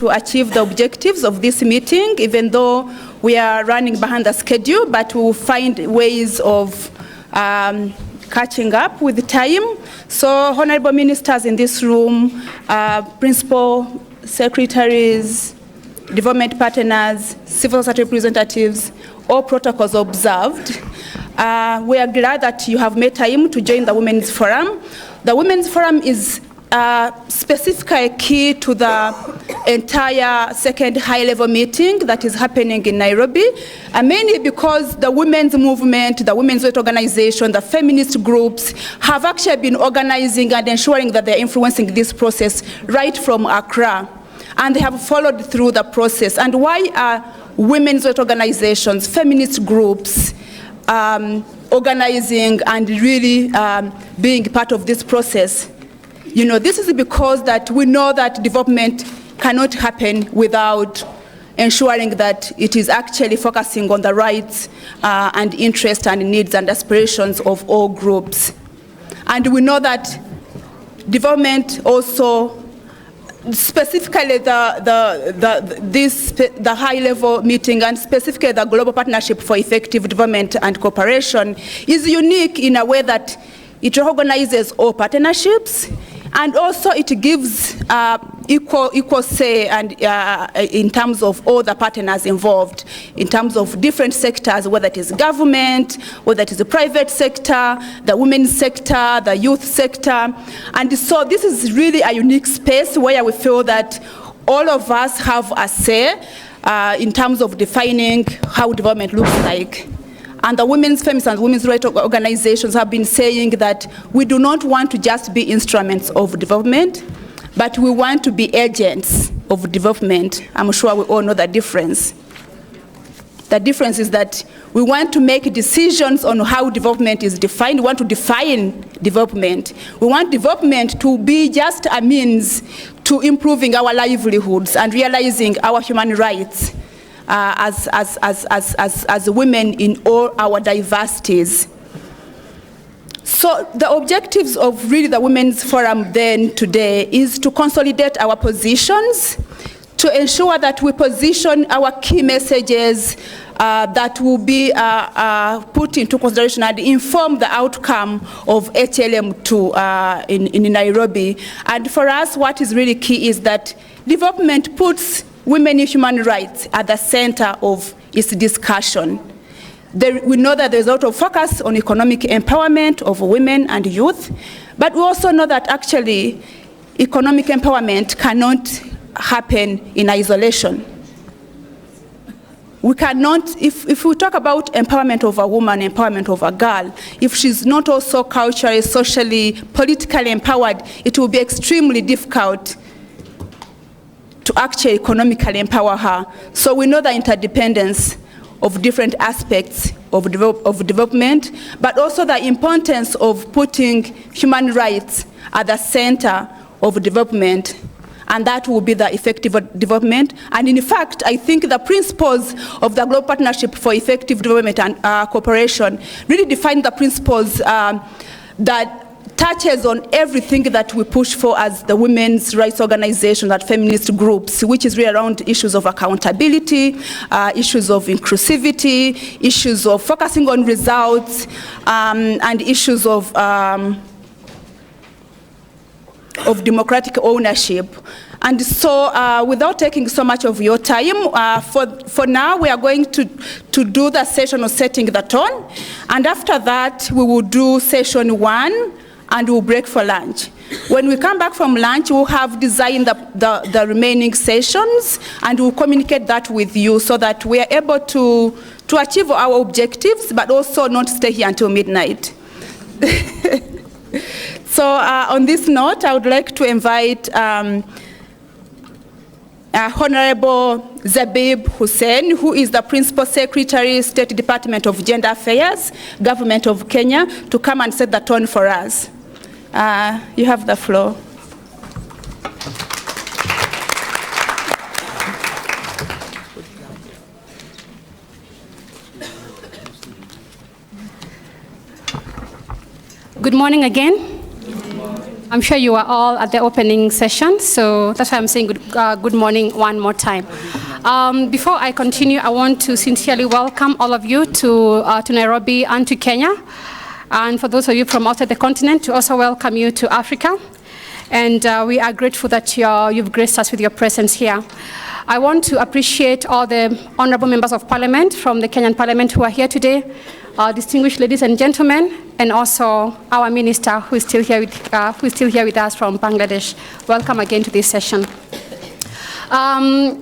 to achieve the objectives of this meeting, even though we are running behind the schedule, but we will find ways of catching up with the time. So, honorable ministers in this room, principal secretaries, development partners, civil society representatives, all protocols observed. We are glad that you have made time to join the Women's Forum. The Women's Forum is specifically key to the entire second high-level meeting that is happening in Nairobi, mainly because the women's movement, the women's rights organization, the feminist groups have actually been organizing and ensuring that they're influencing this process right from Accra. And they have followed through the process. And why are women's rights organizations, feminist groups, organizing and really being part of this process? You know, this is because that we know that development cannot happen without ensuring that it is actually focusing on the rights and interests and needs and aspirations of all groups. And we know that development also, specifically the high-level meeting and specifically the Global Partnership for Effective Development and Cooperation is unique in a way that it recognizes all partnerships, and also it gives equal say and in terms of all the partners involved, in terms of different sectors, whether it is government, whether it is the private sector, the women's sector, the youth sector. And so this is really a unique space where we feel that all of us have a say in terms of defining how development looks like. And the women's, feminist and women's rights organizations have been saying that we do not want to just be instruments of development, but we want to be agents of development. I'm sure we all know the difference. The difference is that we want to make decisions on how development is defined. We want to define development. We want development to be just a means to improving our livelihoods and realizing our human rights as women in all our diversities. So the objectives of really the Women's Forum then today is to consolidate our positions, to ensure that we position our key messages that will be put into consideration and inform the outcome of HLM2 in Nairobi. And for us, what is really key is that development puts women and human rights at the center of its discussion. We know that there's a lot of focus on economic empowerment of women and youth, but we also know that actually economic empowerment cannot happen in isolation. We cannot, if we talk about empowerment of a woman, empowerment of a girl, if she's not also culturally, socially, politically empowered, it will be extremely difficult to actually economically empower her. So we know the interdependence of different aspects of development, but also the importance of putting human rights at the center of development, and that will be the effective development. And in fact, I think the principles of the Global Partnership for Effective Development and Cooperation really define the principles that touches on everything that we push for as the women's rights organization, that feminist groups, which is really around issues of accountability, issues of inclusivity, issues of focusing on results, and issues of democratic ownership. And so without taking so much of your time, for now we are going to do the session of setting the tone, and after that we will do session 1 and we'll break for lunch. When we come back from lunch, we'll have designed the remaining sessions, and we'll communicate that with you so that we are able to achieve our objectives, but also not stay here until midnight. So on this note, I would like to invite Honorable Zabib Hussein, who is the Principal Secretary, State Department of Gender Affairs, Government of Kenya, to come and set the tone for us. You have the floor. Good morning again. I'm sure you are all at the opening session, so that's why I'm saying good morning one more time. Before I continue, I want to sincerely welcome all of you to Nairobi and to Kenya. And for those of you from outside the continent, to also welcome you to Africa. And we are grateful that you've graced us with your presence here. I want to appreciate all the honorable members of parliament from the Kenyan parliament who are here today, distinguished ladies and gentlemen, and also our minister who is still here with us from Bangladesh. Welcome again to this session. I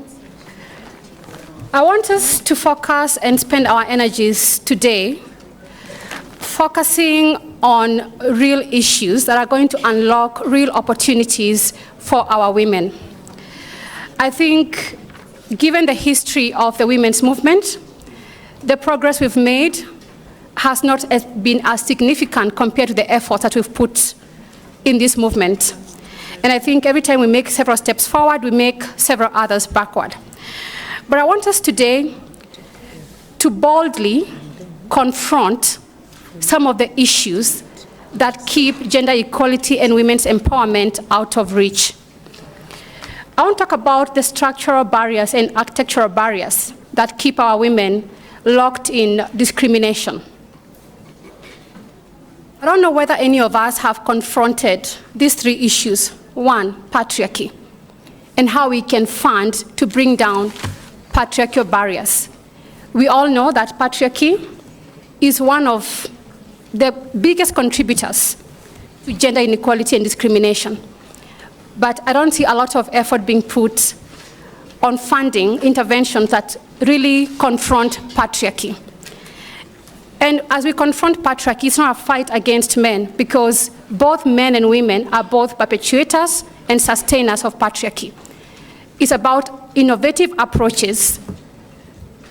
want us to focus and spend our energies today focusing on real issues that are going to unlock real opportunities for our women. I think, given the history of the women's movement, the progress we've made has not been as significant compared to the efforts that we've put in this movement. And I think every time we make several steps forward, we make several others backward. But I want us today to boldly confront some of the issues that keep gender equality and women's empowerment out of reach. I want to talk about the structural barriers and architectural barriers that keep our women locked in discrimination. I don't know whether any of us have confronted these three issues. One, patriarchy, and how we can fund to bring down patriarchal barriers. We all know that patriarchy is one of the biggest contributors to gender inequality and discrimination. But I don't see a lot of effort being put on funding interventions that really confront patriarchy. And as we confront patriarchy, it's not a fight against men, because both men and women are both perpetuators and sustainers of patriarchy. It's about innovative approaches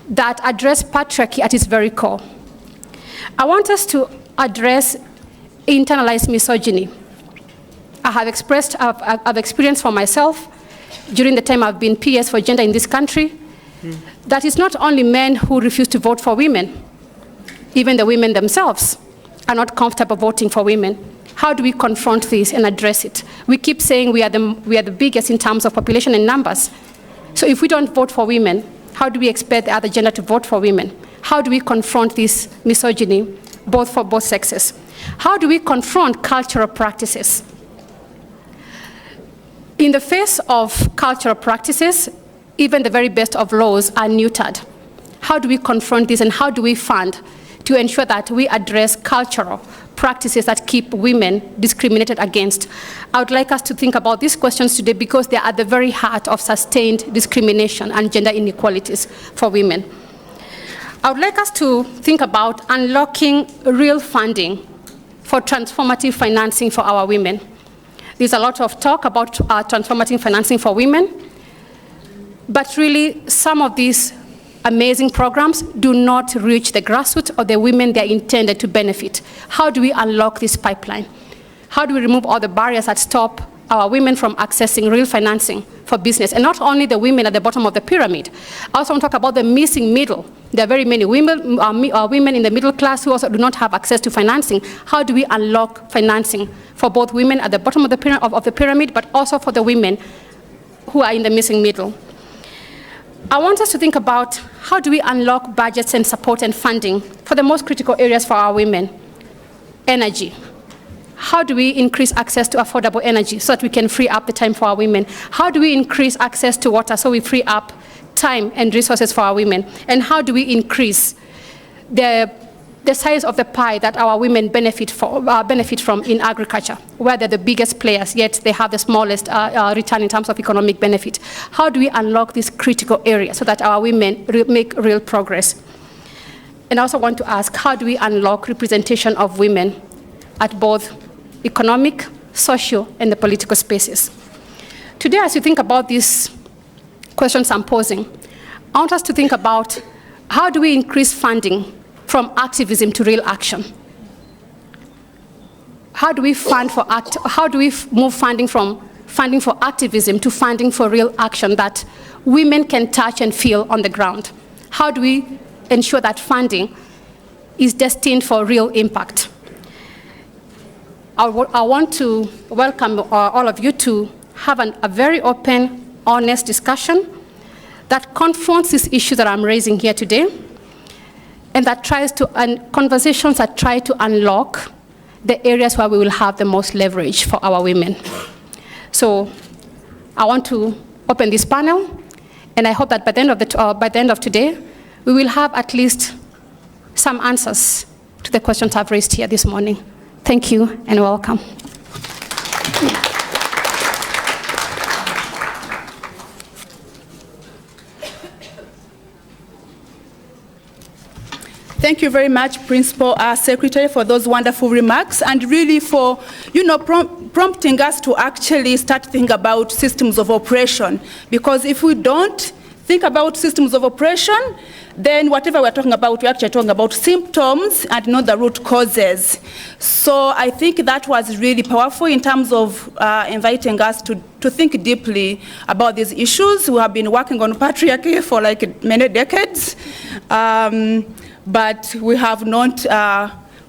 that address patriarchy at its very core. I want us to address internalized misogyny. I've experienced for myself during the time I've been PS for gender in this country, that it's not only men who refuse to vote for women. Even the women themselves are not comfortable voting for women. How do we confront this and address it? We keep saying we are the biggest in terms of population and numbers. So if we don't vote for women, how do we expect the other gender to vote for women? How do we confront this misogyny, both for both sexes? How do we confront cultural practices? In the face of cultural practices, even the very best of laws are neutered. How do we confront this, and how do we fund to ensure that we address cultural practices that keep women discriminated against? I would like us to think about these questions today, because they are at the very heart of sustained discrimination and gender inequalities for women. I would like us to think about unlocking real funding for transformative financing for our women. There's a lot of talk about transformative financing for women, but really some of these amazing programs do not reach the grassroots or the women they are intended to benefit. How do we unlock this pipeline? How do we remove all the barriers that stop our women from accessing real financing for business? And not only the women at the bottom of the pyramid. I also want to talk about the missing middle. There are very many women in the middle class who also do not have access to financing. How do we unlock financing for both women at the bottom of the pyramid, but also for the women who are in the missing middle? I want us to think about how do we unlock budgets and support and funding for the most critical areas for our women. Energy. How do we increase access to affordable energy so that we can free up the time for our women? How do we increase access to water so we free up time and resources for our women? And how do we increase the size of the pie that our women benefit from in agriculture, where they're the biggest players, yet they have the smallest return in terms of economic benefit? How do we unlock this critical area so that our women make real progress? And I also want to ask, how do we unlock representation of women at both economic, social, and the political spaces? Today, as you think about these questions I'm posing, I want us to think about how do we increase funding from activism to real action? How do we move funding from funding for activism to funding for real action that women can touch and feel on the ground? How do we ensure that funding is destined for real impact? I want to welcome all of you to have a very open, honest discussion that confronts this issue that I'm raising here today, and that conversations that try to unlock the areas where we will have the most leverage for our women. So I want to open this panel, and I hope that by the end of today, we will have at least some answers to the questions I've raised here this morning. Thank you and welcome. Thank you very much, Principal Secretary, for those wonderful remarks, and really for, prompting us to actually start thinking about systems of operation. Because if we don't think about systems of operation, then whatever we're talking about, we're actually talking about symptoms and not the root causes. So I think that was really powerful in terms of inviting us to think deeply about these issues. We have been working on patriarchy for like many decades. But we have not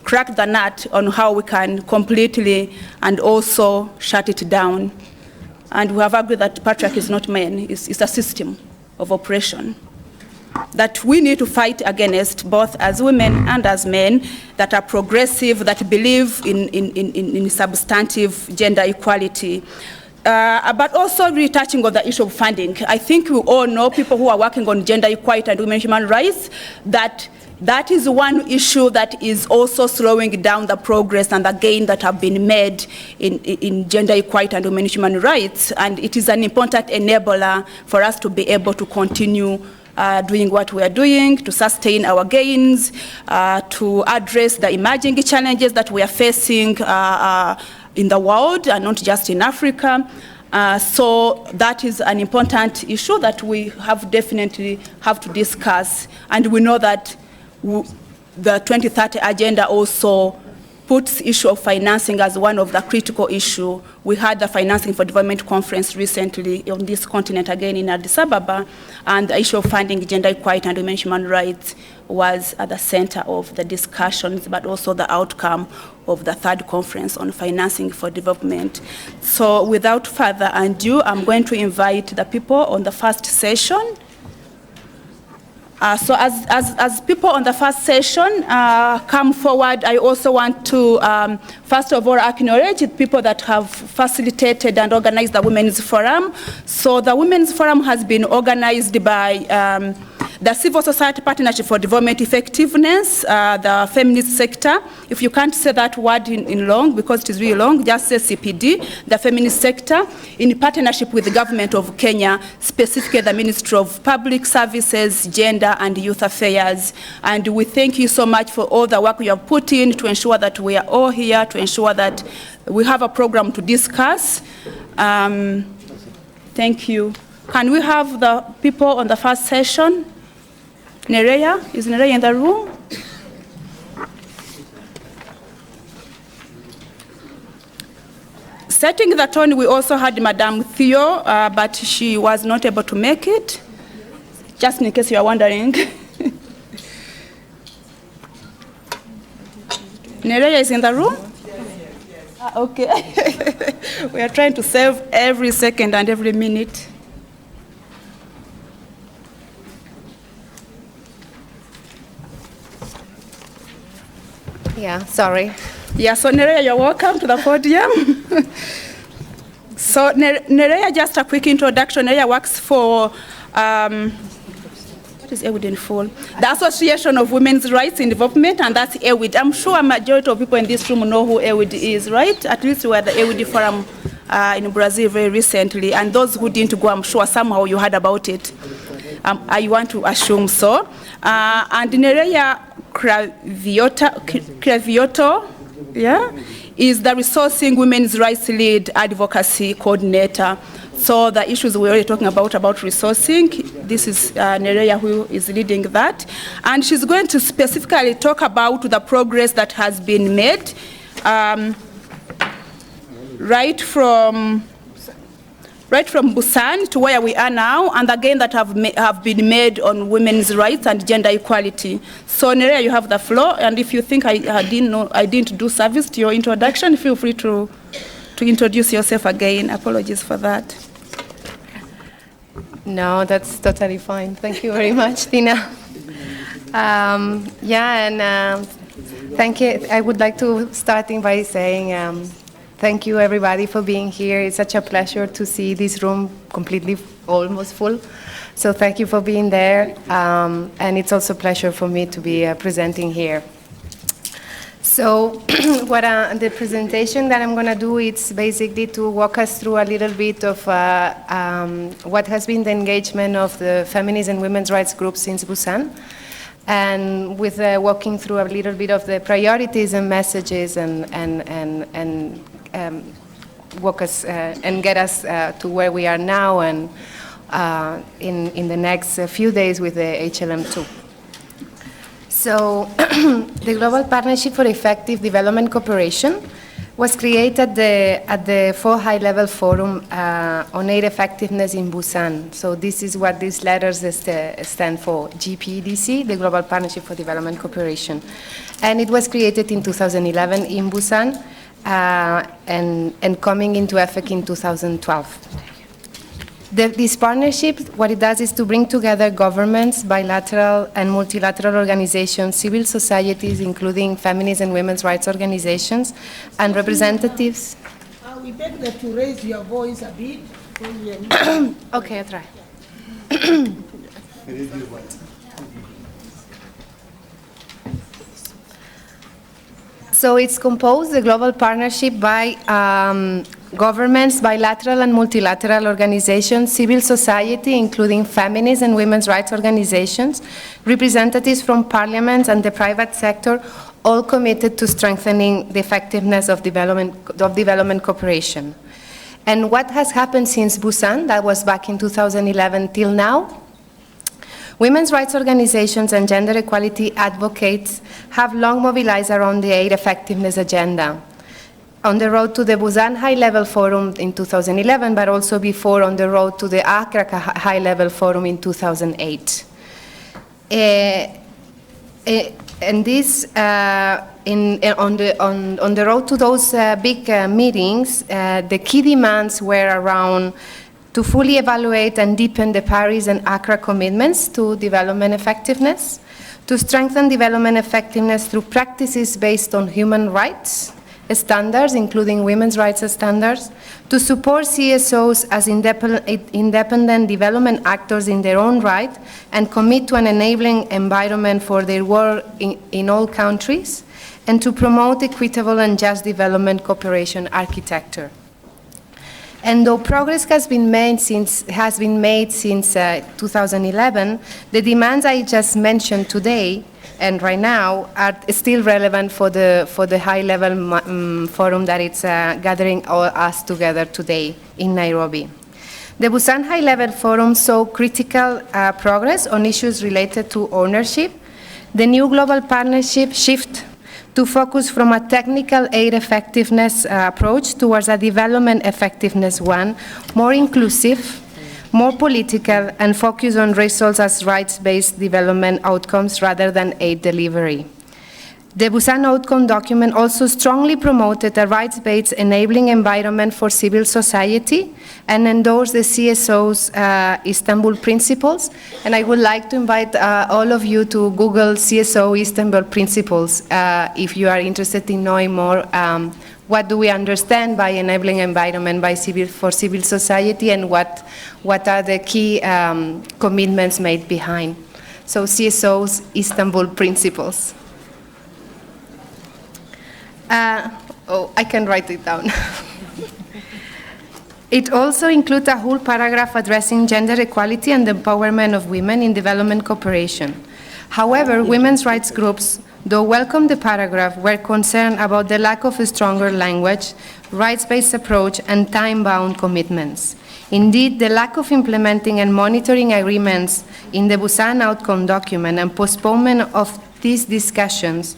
cracked the nut on how we can completely and also shut it down. And we have agreed that patriarchy is not man, it's a system of oppression that we need to fight against, both as women and as men, that are progressive, that believe in substantive gender equality. But also really touching on the issue of funding. I think we all know, people who are working on gender equality and women's human rights, that is one issue that is also slowing down the progress and the gain that have been made in gender equality and women's human rights. And it is an important enabler for us to be able to continue doing what we are doing, to sustain our gains, to address the emerging challenges that we are facing in the world and not just in Africa. So that is an important issue that we definitely have to discuss. And we know that the 2030 agenda also puts issue of financing as one of the critical issues. We had the Financing for Development Conference recently on this continent, again in Addis Ababa, and the issue of funding gender equality and women's human rights was at the center of the discussions, but also the outcome of the third conference on financing for development. So without further ado, I'm going to invite the people on the first session. So as people on the first session come forward, I also want to, first of all, acknowledge the people that have facilitated and organized the Women's Forum. So the Women's Forum has been organized by the Civil Society Partnership for Development Effectiveness, the feminist sector. If you can't say that word in long, because it is really long, just say CPD, the feminist sector, in partnership with the government of Kenya, specifically the Ministry of Public Services, Gender and Youth Affairs. And we thank you so much for all the work you have put in to ensure that we are all here, to ensure that we have a program to discuss. Thank you. Can we have the people on the first session? Nerea, is Nerea in the room? Setting the tone, we also had Madame Theo, but she was not able to make it, just in case you are wondering. Nerea is in the room? Yes. Okay. We are trying to save every second and every minute. Yeah, sorry. Yeah, so Nerea, you're welcome to the podium. So Nerea, just a quick introduction. Nerea works for, what is EWID in full? The Association of Women's Rights in Development, and that's EWID. I'm sure a majority of people in this room know who EWID is, right? At least we were at the EWID Forum in Brazil very recently, and those who didn't go, I'm sure somehow you heard about it. I want to assume so. And Nerea Cravioto, yeah, is the Resourcing Women's Rights Lead Advocacy Coordinator. So the issues we're already talking about resourcing, this is Nerea who is leading that. And she's going to specifically talk about the progress that has been made, right from right from Busan to where we are now, and again that have been made on women's rights and gender equality. So Nerea, you have the floor, and if you think I didn't do service to your introduction, feel free to introduce yourself again. Apologies for that. No, that's totally fine. Thank you very much, Tina. Thank you. I would like to start by saying thank you, everybody, for being here. It's such a pleasure to see this room completely, almost full. So thank you for being there. And it's also a pleasure for me to be presenting here. So the presentation that I'm going to do is basically to walk us through a little bit of what has been the engagement of the feminist and women's rights groups since Busan, and with walking through a little bit of the priorities and messages and walk us and get us to where we are now and in the next few days with the HLM2. So the Global Partnership for Effective Development Cooperation was created at the 4 High-Level Forum on Aid Effectiveness in Busan. So this is what these letters stand for, GPDC, the Global Partnership for Development Cooperation. And it was created in 2011 in Busan and coming into effect in 2012. This partnership, what it does is to bring together governments, bilateral and multilateral organizations, civil societies, including feminist and women's rights organizations, and representatives. We beg that you raise your voice a bit. Okay, I'll try. So it's composed, the global partnership, by governments, bilateral and multilateral organizations, civil society, including feminist and women's rights organizations, representatives from parliaments and the private sector, all committed to strengthening the effectiveness of development cooperation. And what has happened since Busan, that was back in 2011 till now? Women's rights organizations and gender equality advocates have long mobilized around the aid effectiveness agenda. On the road to the Busan High-Level Forum in 2011, but also before on the road to the Accra High-Level Forum in 2008. And this, on the road to those big meetings, the key demands were around to fully evaluate and deepen the Paris and Accra commitments to development effectiveness, to strengthen development effectiveness through practices based on human rights standards, including women's rights standards, to support CSOs as independent development actors in their own right, and commit to an enabling environment for their work in all countries, and to promote equitable and just development cooperation architecture. And though progress has been made since 2011, the demands I just mentioned today and right now are still relevant for the high-level forum that it's gathering all us together today in Nairobi. The Busan High-Level Forum saw critical progress on issues related to ownership. The new global partnership shift to focus from a technical aid effectiveness approach towards a development effectiveness one, more inclusive, more political, and focus on results as rights-based development outcomes rather than aid delivery. The Busan Outcome document also strongly promoted a rights-based enabling environment for civil society and endorsed the CSO's Istanbul principles. And I would like to invite all of you to Google CSO Istanbul principles if you are interested in knowing more what do we understand by enabling environment for civil society, and what are the key commitments made behind. So CSO's Istanbul principles. I can write it down. It also includes a whole paragraph addressing gender equality and the empowerment of women in development cooperation. However, women's rights groups, though welcome the paragraph, were concerned about the lack of a stronger language, rights-based approach, and time-bound commitments. Indeed, the lack of implementing and monitoring agreements in the Busan Outcome document and postponement of these discussions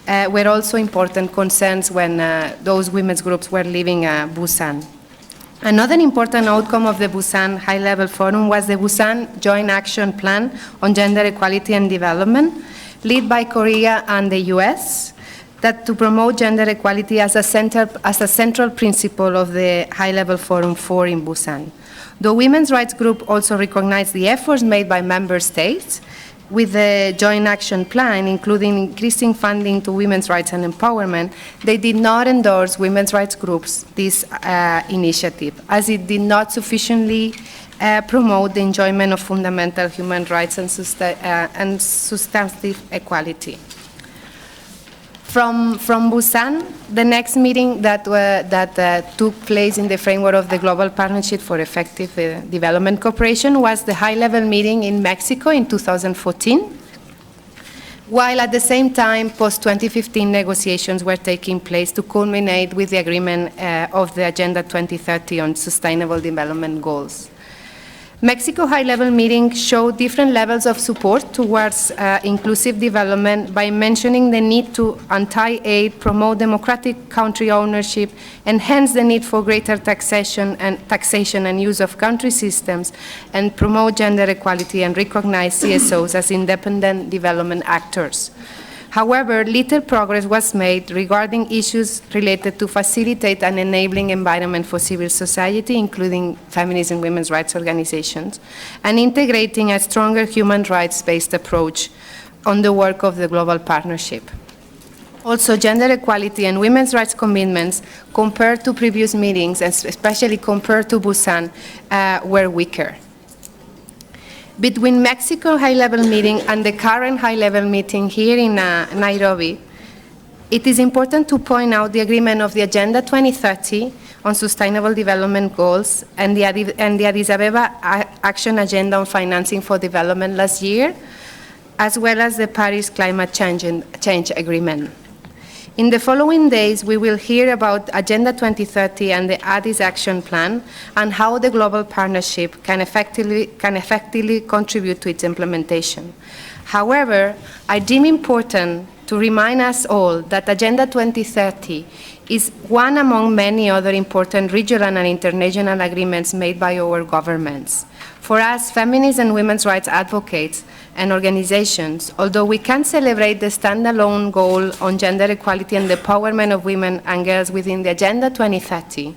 were also important concerns when those women's groups were leaving Busan. Another important outcome of the Busan High-Level Forum was the Busan Joint Action Plan on Gender Equality and Development, led by Korea and the US, that to promote gender equality as a central principle of the High-Level Forum 4 in Busan. The Women's Rights Group also recognized the efforts made by member states with the Joint Action Plan, including increasing funding to women's rights and empowerment. They did not endorse women's rights groups this initiative, as it did not sufficiently promote the enjoyment of fundamental human rights and substantive equality. From Busan, the next meeting that took place in the framework of the Global Partnership for Effective Development Cooperation was the high-level meeting in Mexico in 2014, while at the same time, post-2015 negotiations were taking place to culminate with the agreement of the Agenda 2030 on Sustainable Development Goals. Mexico high-level meeting showed different levels of support towards inclusive development by mentioning the need to anti-aid, promote democratic country ownership, enhance the need for greater taxation and use of country systems, and promote gender equality and recognize CSOs as independent development actors. However, little progress was made regarding issues related to facilitate an enabling environment for civil society, including feminist and women's rights organizations, and integrating a stronger human rights-based approach on the work of the global partnership. Also, gender equality and women's rights commitments, compared to previous meetings, and especially compared to Busan, were weaker. Between Mexico high-level meeting and the current high-level meeting here in Nairobi, it is important to point out the agreement of the Agenda 2030 on Sustainable Development Goals and the Addis Ababa Action Agenda on Financing for Development last year, as well as the Paris Climate Change Agreement. In the following days, we will hear about Agenda 2030 and the Addis Action Plan and how the global partnership can effectively contribute to its implementation. However, I deem important to remind us all that Agenda 2030 is one among many other important regional and international agreements made by our governments. For us, feminist and women's rights advocates and organizations, although we can celebrate the standalone goal on gender equality and the empowerment of women and girls within the Agenda 2030,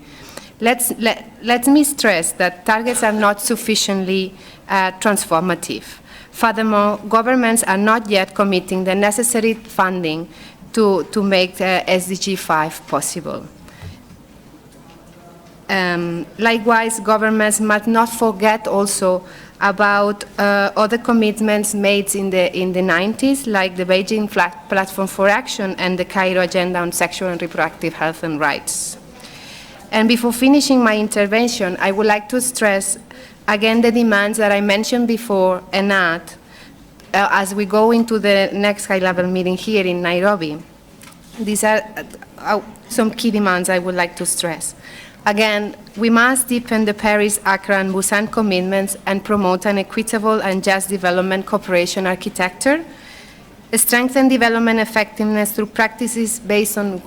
let me stress that targets are not sufficiently transformative. Furthermore, governments are not yet committing the necessary funding to make SDG 5 possible. Likewise, governments must not forget also about other commitments made in the 90s, like the Beijing Platform for Action and the Cairo Agenda on Sexual and Reproductive Health and Rights. And before finishing my intervention, I would like to stress again the demands that I mentioned before and add as we go into the next high-level meeting here in Nairobi. These are some key demands I would like to stress. Again, we must deepen the Paris, Accra, and Busan commitments and promote an equitable and just development cooperation architecture, strengthen development effectiveness through practices based on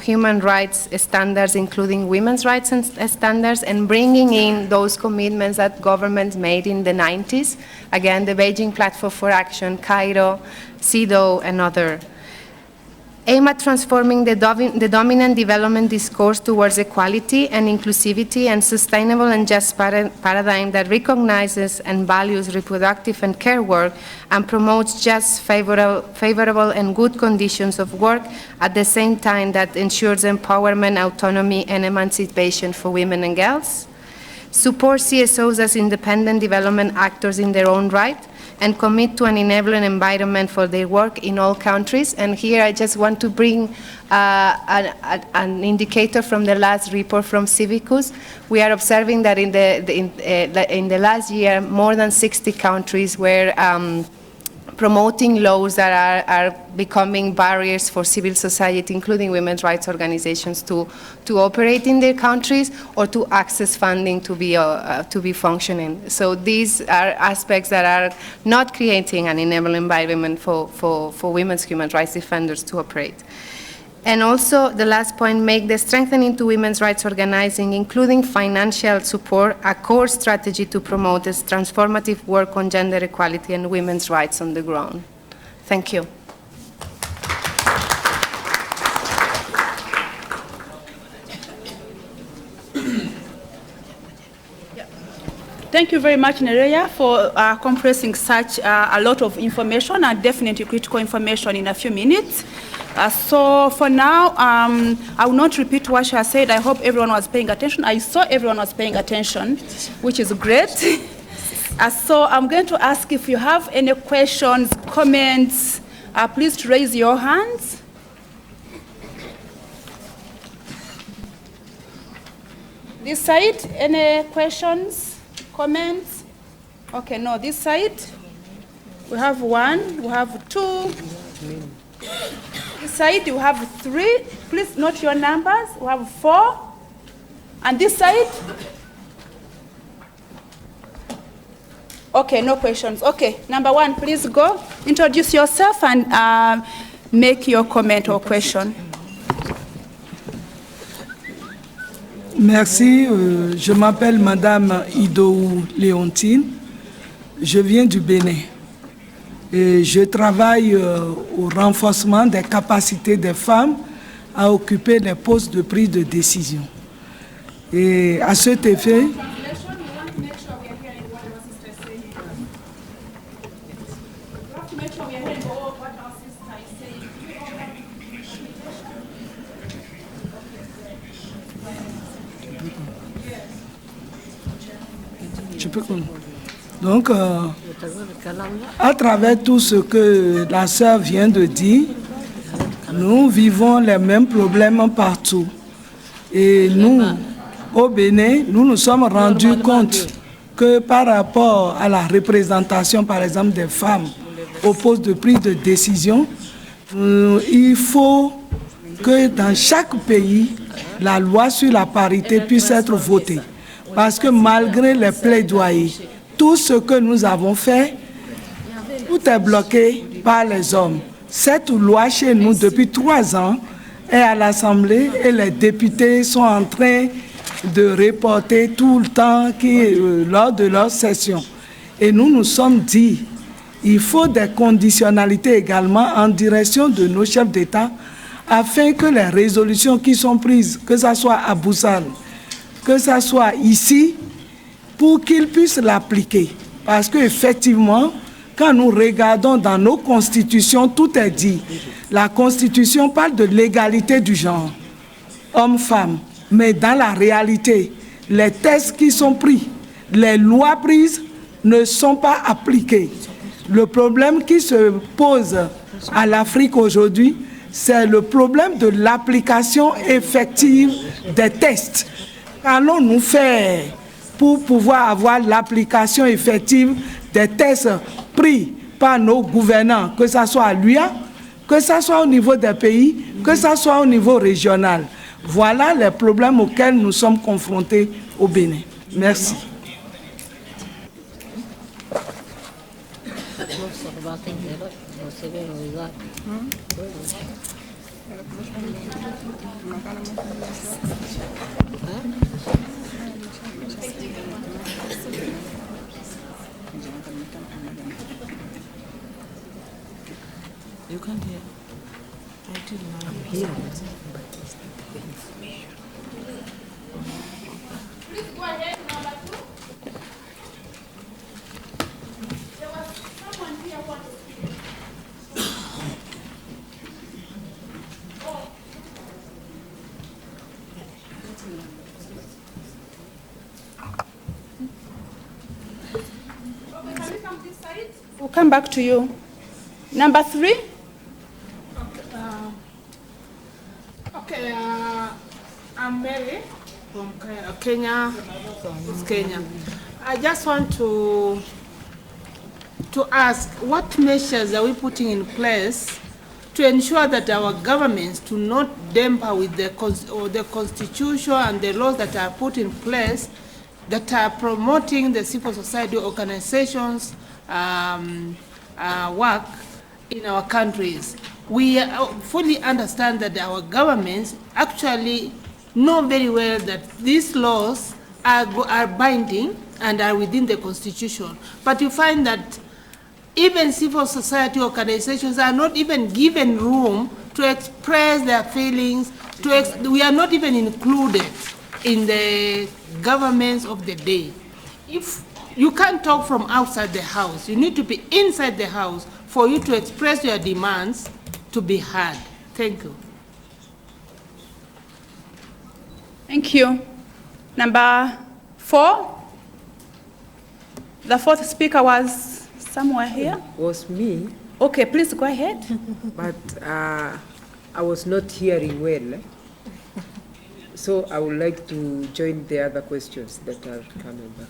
human rights standards, including women's rights standards, and bringing in those commitments that governments made in the 90s, again, the Beijing Platform for Action, Cairo, CEDAW, and others. Aim at transforming the dominant development discourse towards equality and inclusivity and sustainable and just paradigm that recognizes and values reproductive and care work and promotes just favorable and good conditions of work at the same time that ensures empowerment, autonomy, and emancipation for women and girls. Support CSOs as independent development actors in their own right, and commit to an enabling environment for their work in all countries. And here I just want to bring an indicator from the last report from Civicus. We are observing that in the last year, more than 60 countries were promoting laws that are becoming barriers for civil society, including women's rights organizations, to operate in their countries or to access funding to be functioning. So these are aspects that are not creating an enabling environment for women's human rights defenders to operate. And also, the last point, make the strengthening to women's rights organizing, including financial support, a core strategy to promote this transformative work on gender equality and women's rights on the ground. Thank you. Thank you very much, Nerea, for compressing such a lot of information and definitely critical information in a few minutes. So for now, I will not repeat what she has said. I hope everyone was paying attention. I saw everyone was paying attention, which is great. So I'm going to ask if you have any questions, comments, please raise your hands. This side, any questions, comments? Okay, no, this side. We have 1, we have 2. This side, you have 3. Please note your numbers. We have 4. And this side? Okay, no questions. Okay, number 1, please go. Introduce yourself and make your comment or question. Merci, je m'appelle Madame Idou Léontine, je viens du Bénin et je travaille au renforcement des capacités des femmes à occuper les postes de prise de décision. Et à cet effet, donc, à travers tout ce que la sœur vient de dire, nous vivons les mêmes problèmes partout. Et nous, au Bénin, nous nous sommes rendus compte que par rapport à la représentation, par exemple, des femmes au poste de prise de décision, il faut que dans chaque pays, la loi sur la parité puisse être votée. Parce que malgré les plaidoyers, tout ce que nous avons fait, tout est bloqué par les hommes. Cette loi chez nous, depuis 3 ans, est à l'Assemblée et les députés sont en train de reporter tout le temps lors de leur session. Et nous nous sommes dit, il faut des conditionnalités également en direction de nos chefs d'État afin que les résolutions qui sont prises, que ce soit à Boussane, que ce soit ici, pour qu'ils puissent l'appliquer. Parce qu'effectivement, quand nous regardons dans nos constitutions, tout est dit. La Constitution parle de l'égalité du genre, homme-femme. Mais dans la réalité, les textes qui sont pris, les lois prises ne sont pas appliquées. Le problème qui se pose à l'Afrique aujourd'hui, c'est le problème de l'application effective des textes. Qu'allons-nous faire pour pouvoir avoir l'application effective des textes pris par nos gouvernants, que ce soit à l'UA, que ce soit au niveau des pays, que ce soit au niveau régional? Voilà les problèmes auxquels nous sommes confrontés au Bénin. Merci. You can't hear. I didn't know. I'm here. Please go ahead, number 2. There was someone here who wanted to speak. Okay, can we come this side? We'll come back to you. Number 3. Okay, I'm Mary from Kenya. I just want to ask, what measures are we putting in place to ensure that our governments do not damper with the constitution and the laws that are put in place that are promoting the civil society organizations' work in our countries? we fully understand that our governments actually know very well that these laws are binding and are within the Constitution. But you find that even civil society organizations are not even given room to express their feelings. We are not even included in the governments of the day. If you can't talk from outside the house, you need to be inside the house for you to express your demands to be heard. Thank you. Thank you. Number 4. The fourth speaker was somewhere here. Was me, Okay, please go ahead. but I was not hearing well. So I would like to join the other questions that are coming back.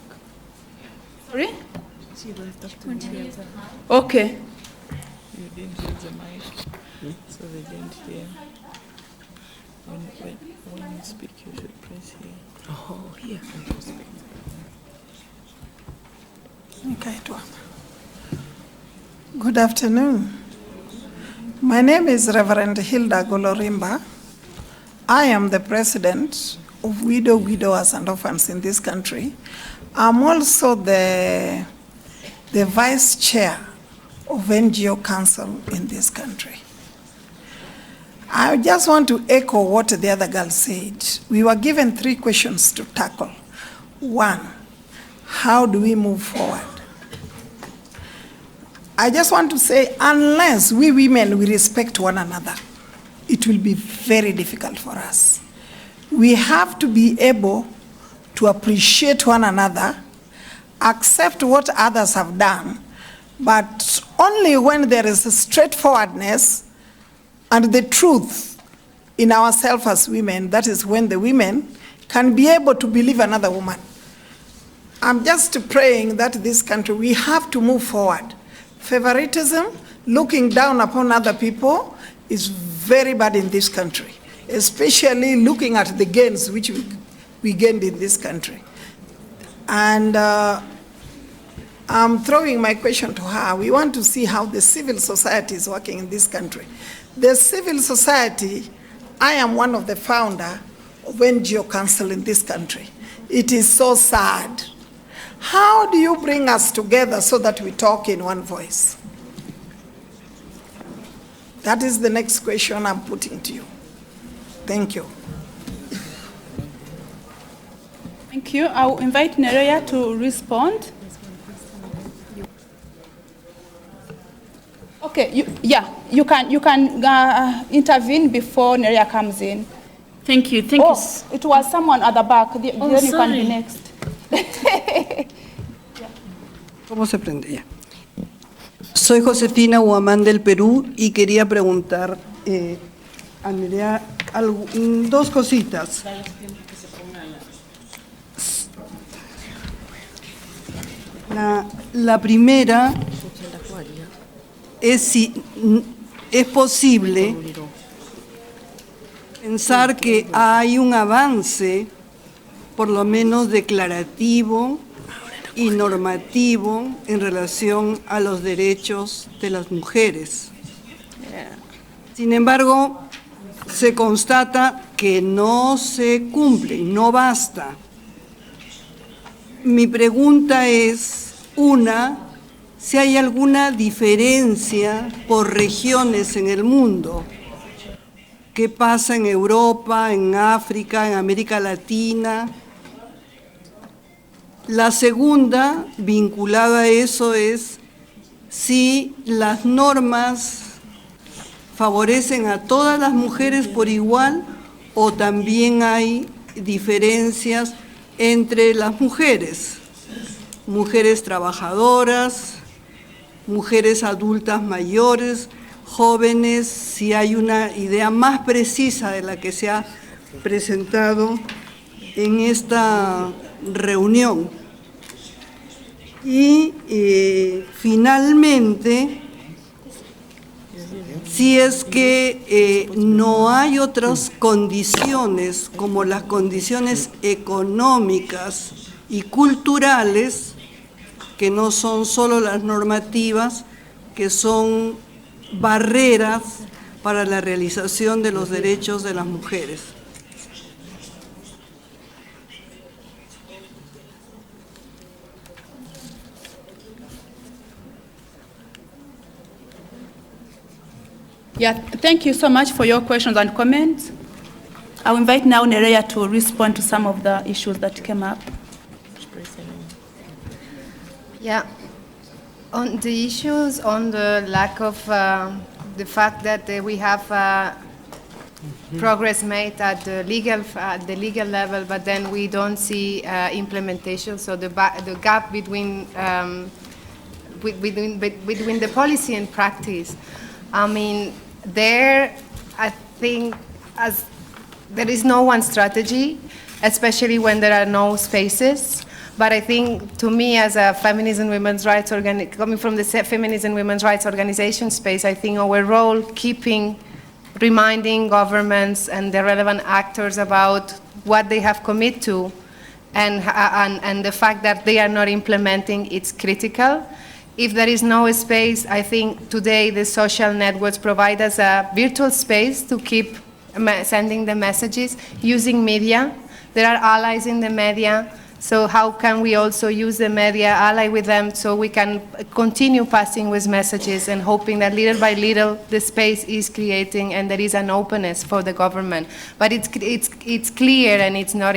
Sorry? Okay. You didn't use the mic, so they didn't hear. When you speak, you should press here. Oh, yeah. Okay, good afternoon. My name is Reverend Hilda Golorimba. I am the president of widowers and orphans in this country. I'm also the vice chair of NGO Council in this country. I just want to echo what the other girl said. We were given 3 questions to tackle. 1, how do we move forward? I just want to say, unless we women we respect one another, it will be very difficult for us. We have to be able to appreciate one another, accept what others have done, but only when there is a straightforwardness and the truth in ourselves as women, that is when the women can be able to believe another woman. I'm just praying that this country, we have to move forward. Favoritism, looking down upon other people, is very bad in this country, especially looking at the gains which we gained in this country. And I'm throwing my question to her. We want to see how the civil society is working in this country. The civil society, I am one of the founder of NGO Council in this country. It is so sad. How do you bring us together so that we talk in one voice? That is the next question I'm putting to you. Thank you. Thank you. I'll invite Nerea to respond. Okay, you can intervene before Nerea comes in. Thank you. Thank you. It was someone at the back. Then you can sorry. be next. ¿Cómo se prende? Ya. Soy Josefina Huamán del Perú y quería preguntar a Nerea 2 cositas. La primera es si es posible pensar que hay un avance, por lo menos declarativo y normativo, en relación a los derechos de las mujeres. Sin embargo, se constata que no se cumple, no basta. Mi pregunta es, si hay alguna diferencia por regiones en el mundo. ¿Qué pasa en Europa, en África, en América Latina? La segunda, vinculada a eso, es si las normas favorecen a todas las mujeres por igual o también hay diferencias entre las mujeres trabajadoras, mujeres adultas mayores, jóvenes, si hay una idea más precisa de la que se ha presentado en esta reunión. Y finalmente, si es que no hay otras condiciones como las condiciones económicas y culturales, que no son solo las normativas, que son barreras para la realización de los derechos de las mujeres. Yeah, thank you so much for your questions and comments. I'll invite now Nerea to respond to some of the issues that came up. Yeah, on the issues on the lack of the fact that we have progress made at the legal level, but then we don't see implementation. So the gap between between the policy and practice. I mean, I think there is no one strategy, especially when there are no spaces. But I think, to me, as a feminist and women's rights coming from the feminist and women's rights organization space, I think our role reminding governments and the relevant actors about what they have committed to, and the fact that they are not implementing, it's critical. If there is no space, I think today the social networks provide us a virtual space to keep sending the messages, using media. There are allies in the media, so how can we also use the media, ally with them, so we can continue passing with messages and hoping that little by little the space is creating and there is an openness for the government. But it's clear, and it's not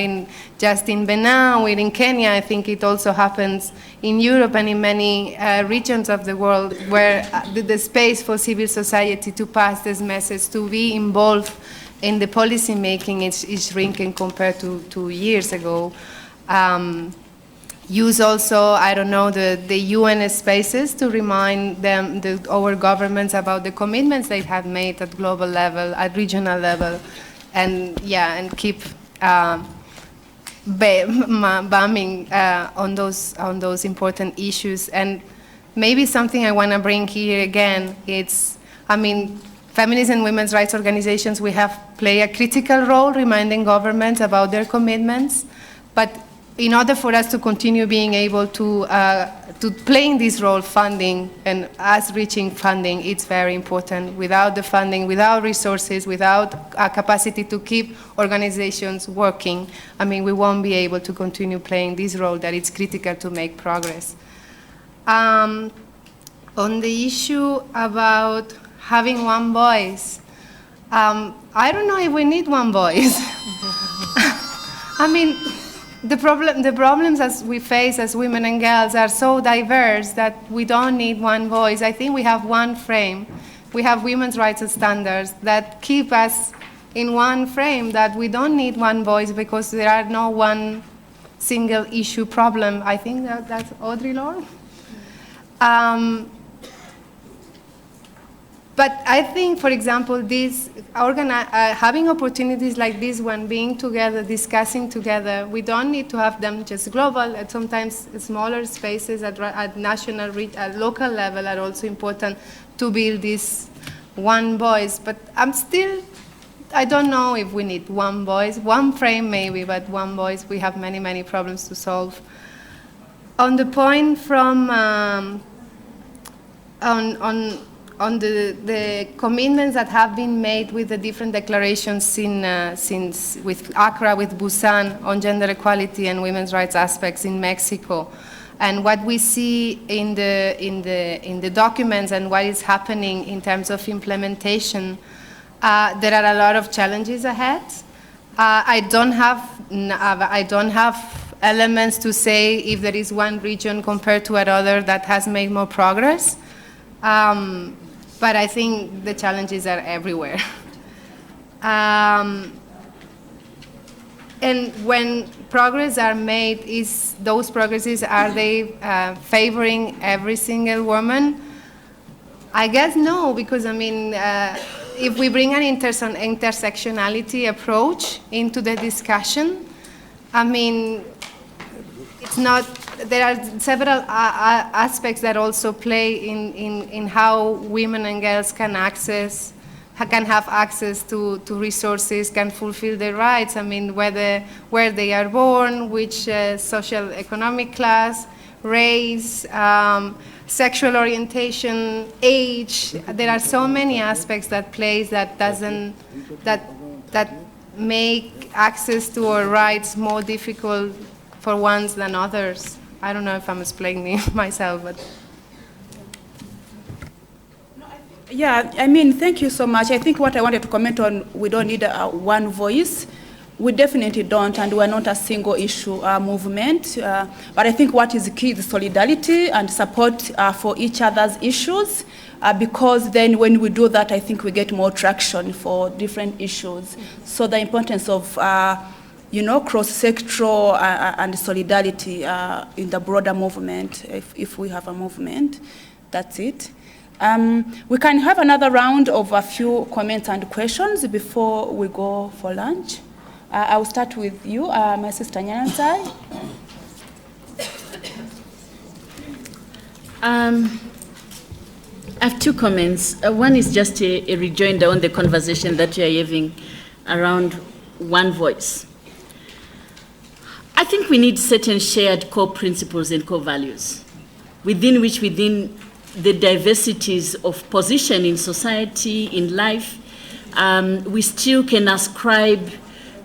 just in Benin or in Kenya. I think it also happens in Europe and in many regions of the world where the space for civil society to pass this message, to be involved in the policy making is shrinking compared to 2 years ago. Use also, I don't know, the UN spaces to remind them, our governments, about the commitments they have made at global level, at regional level, and keep bombing on those important issues. And maybe something I want to bring here again, feminist and women's rights organizations, we have played a critical role reminding governments about their commitments, but in order for us to continue being able to playing this role, funding and us reaching funding, it's very important. Without the funding, without resources, without a capacity to keep organizations working, we won't be able to continue playing this role that is critical to make progress. On the issue about having one voice, I don't know if we need one voice. The problems as we face as women and girls are so diverse that we don't need one voice. I think we have one frame. We have women's rights standards that keep us in one frame, that we don't need one voice because there are no one single issue problem. I think that's Audre Lorde. But I think, for example, having opportunities like this one, being together, discussing together, we don't need to have them just global. Sometimes smaller spaces at national, at local level are also important to build this one voice. But I don't know if we need one voice, one frame maybe, but one voice. We have many, many problems to solve. On the point from on the commitments that have been made with the different declarations since with Accra, with Busan, on gender equality and women's rights aspects in Mexico, and what we see in the documents and what is happening in terms of implementation, there are a lot of challenges ahead. I don't have elements to say if there is one region compared to another that has made more progress. But I think the challenges are everywhere. And when progress are made, those progresses, are they favoring every single woman? I guess no, because if we bring an intersectionality approach into the discussion, it's not. There are several aspects that also play in how women and girls can have access to resources, can fulfill their rights. Where they are born, which social economic class, race, sexual orientation, age. There are so many aspects that plays that make access to our rights more difficult for ones than others. I don't know if I'm explaining myself, but. Yeah, I mean, thank you so much. I think what I wanted to comment on, we don't need one voice. We definitely don't, and we're not a single issue movement. But I think what is key is solidarity and support for each other's issues, because then when we do that, I think we get more traction for different issues. So the importance of cross-sectoral and solidarity in the broader movement, if we have a movement, that's it. We can have another round of a few comments and questions before we go for lunch. I will start with you, my sister Nyanzai. I have two comments. One is just a rejoinder on the conversation that we are having around one voice. I think we need certain shared core principles and core values within the diversities of position in society, in life, we still can ascribe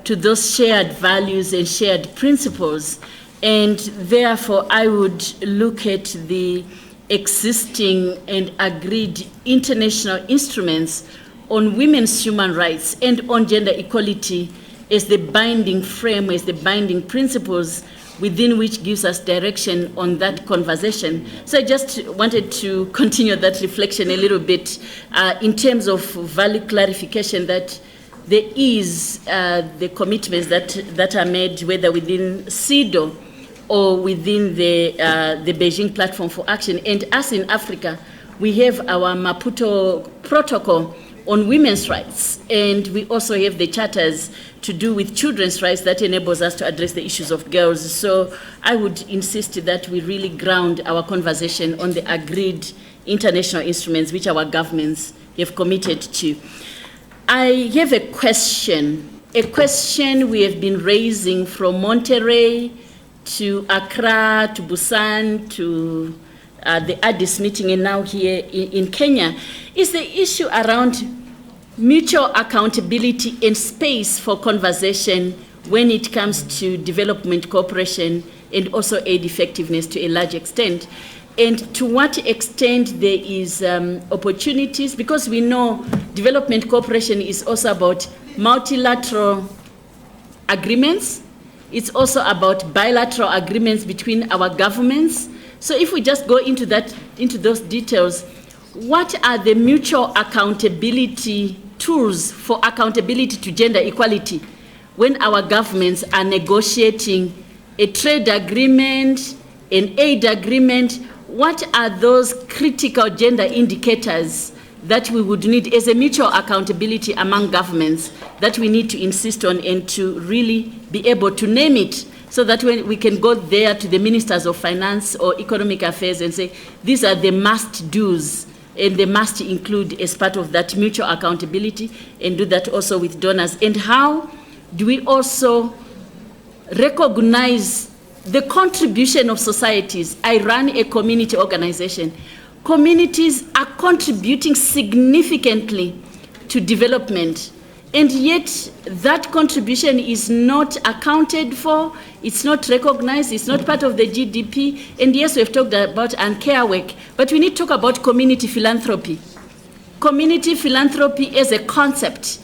to those shared values and shared principles. And therefore, I would look at the existing and agreed international instruments on women's human rights and on gender equality as the binding frame, as the binding principles within which gives us direction on that conversation. So I just wanted to continue that reflection a little bit in terms of value clarification that there is the commitments that are made, whether within CEDAW or within the Beijing Platform for Action. And us in Africa, we have our Maputo Protocol on women's rights, and we also have the charters to do with children's rights that enables us to address the issues of girls. So I would insist that we really ground our conversation on the agreed international instruments which our governments have committed to. I have a question we have been raising from Monterrey to Accra to Busan to the Addis meeting and now here in Kenya, is the issue around mutual accountability and space for conversation when it comes to development cooperation and also aid effectiveness to a large extent. And to what extent there is opportunities, because we know development cooperation is also about multilateral agreements. It's also about bilateral agreements between our governments. So if we just go into those details, what are the mutual accountability tools for accountability to gender equality when our governments are negotiating a trade agreement, an aid agreement? What are those critical gender indicators that we would need as a mutual accountability among governments that we need to insist on and to really be able to name it, so that when we can go there to the ministers of finance or economic affairs and say, these are the must-dos, and they must include as part of that mutual accountability, and do that also with donors. And how do we also recognize the contribution of societies? I run a community organization. Communities are contributing significantly to development, and yet that contribution is not accounted for, it's not recognized, it's not part of the GDP. And yes, we've talked about care work, but we need to talk about community philanthropy. Community philanthropy as a concept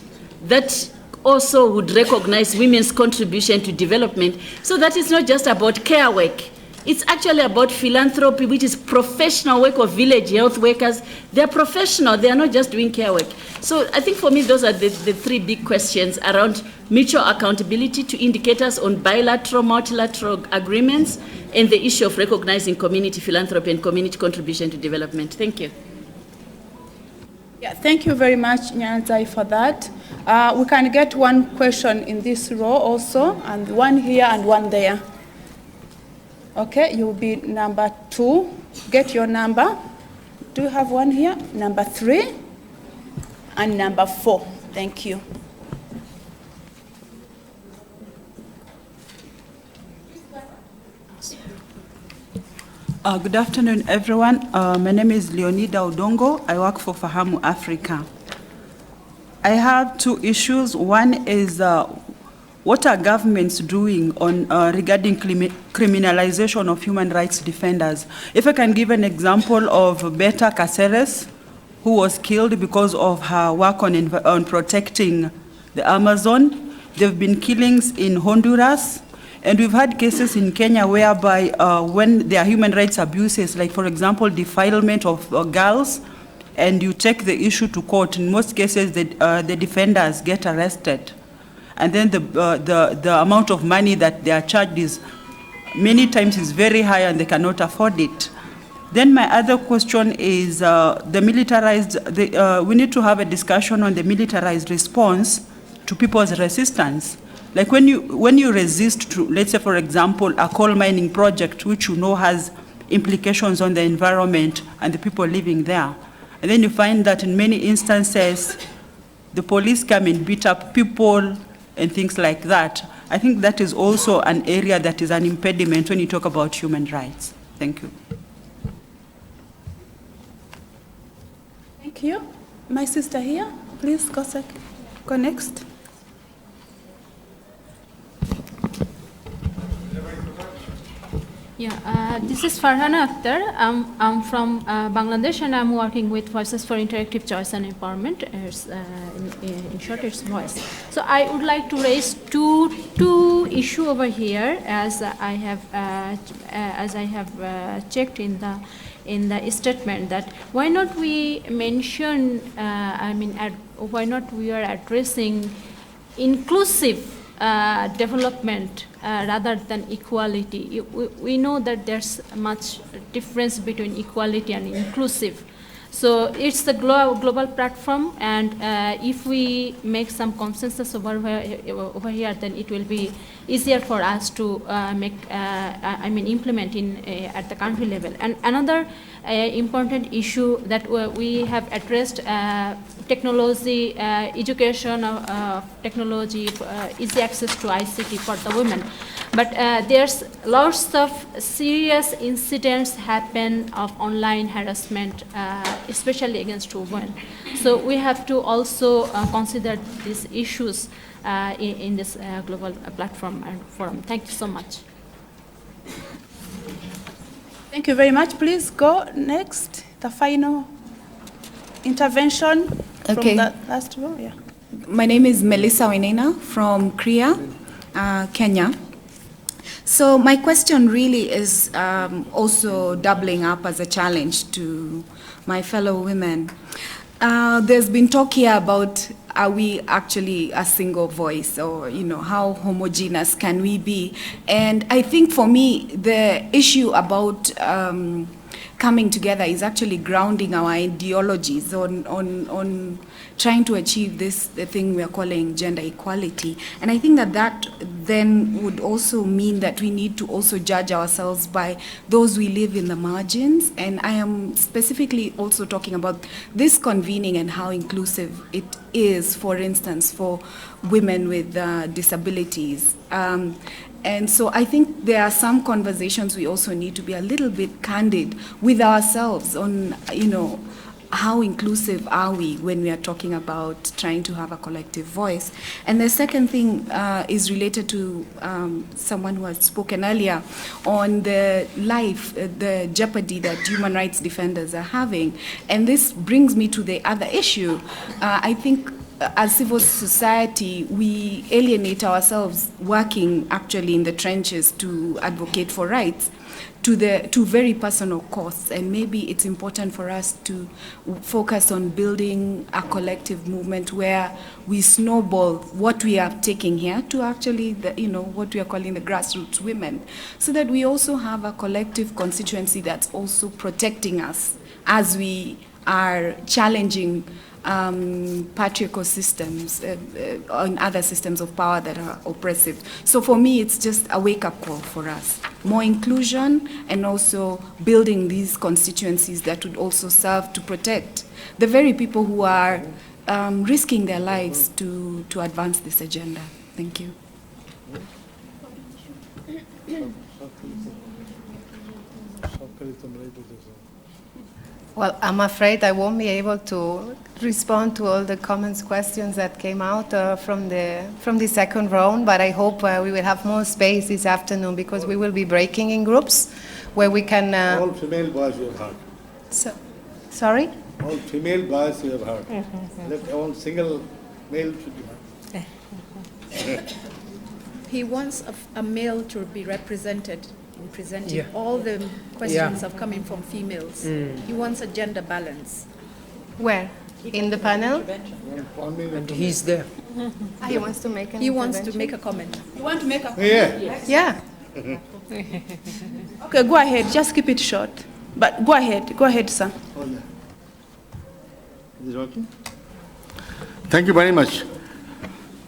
that also would recognize women's contribution to development, so that it's not just about care work. It's actually about philanthropy, which is professional work of village health workers. They're professional, they are not just doing care work. So I think for me, those are the three big questions around mutual accountability to indicators on bilateral, multilateral agreements, and the issue of recognizing community philanthropy and community contribution to development. Thank you. Yeah, thank you very much, Nyanzai, for that. We can get one question in this row also, and one here and one there. Okay, you'll be number 2. Get your number. Do you have one here? Number 3 and number 4. Thank you. Good afternoon, everyone. My name is Leonida Odongo. I work for Fahamu Africa. I have two issues. One is what are governments doing on regarding criminalization of human rights defenders? If I can give an example of Beta Caceres, who was killed because of her work on protecting the Amazon. There have been killings in Honduras, and we've had cases in Kenya whereby when there are human rights abuses, like for example, defilement of girls, and you take the issue to court, in most cases the defenders get arrested. And then the amount of money that they are charged is many times is very high and they cannot afford it. Then my other question is the militarized, we need to have a discussion on the militarized response to people's resistance. Like when you resist to, let's say for example, a coal mining project which you know has implications on the environment and the people living there. And then you find that in many instances, the police come and beat up people and things like that. I think that is also an area that is an impediment when you talk about human rights. Thank you. Thank you. My sister here, please go next. Yeah, this is Farhana Akhtar. I'm from Bangladesh and I'm working with Voices for Interactive Choice and Empowerment. In short, it's Voice. So I would like to raise two issues over here, as I have checked in the statement, that why not we mention, why not we are addressing inclusive development rather than equality. We know that there's much difference between equality and inclusive. So it's the global platform, and if we make some consensus over here, then it will be easier for us to implement at the country level. And another important issue that we have addressed, technology, education of technology, easy access to ICT for the women. But there's lots of serious incidents happen of online harassment, especially against women. So we have to also consider these issues in this global platform and forum. Thank you so much. Thank you very much. Please go next. The final intervention from the last row. Yeah. My name is Melissa Wainaina from Kria, Kenya. So my question really is also doubling up as a challenge to my fellow women. There's been talk here about, are we actually a single voice, or how homogeneous can we be? And I think for me, the issue about coming together is actually grounding our ideologies on trying to achieve the thing we are calling gender equality. And I think that then would also mean that we need to also judge ourselves by those we live in the margins. And I am specifically also talking about this convening and how inclusive it is, for instance, for women with disabilities. And so I think there are some conversations we also need to be a little bit candid with ourselves on, how inclusive are we when we are talking about trying to have a collective voice. And the second thing is related to someone who has spoken earlier on the jeopardy that human rights defenders are having. And this brings me to the other issue. I think as civil society, we alienate ourselves working actually in the trenches to advocate for rights to very personal costs. And maybe it's important for us to focus on building a collective movement where we snowball what we are taking here to actually, what we are calling the grassroots women, so that we also have a collective constituency that's also protecting us as we are challenging patriarchal systems and other systems of power that are oppressive. So for me, it's just a wake-up call for us. More inclusion and also building these constituencies that would also serve to protect the very people who are risking their lives to advance this agenda. Thank you. Well, I'm afraid I won't be able to respond to all the comments, questions that came out from the second round, but I hope we will have more space this afternoon because we will be breaking in groups where we can... all female boys you have heard. Sorry? All female boys you have heard. Let all single male should be heard. He wants a male to be represented in presenting. Yeah. All the questions are coming from females. He wants a gender balance. Where? In the panel? And he's there. He wants to make an He wants to intervention? make a comment. You want to make a comment? Yeah. Yeah. Okay, go ahead. Just keep it short. But go ahead. Go ahead, sir. Oh, yeah. Is it working? Thank you very much.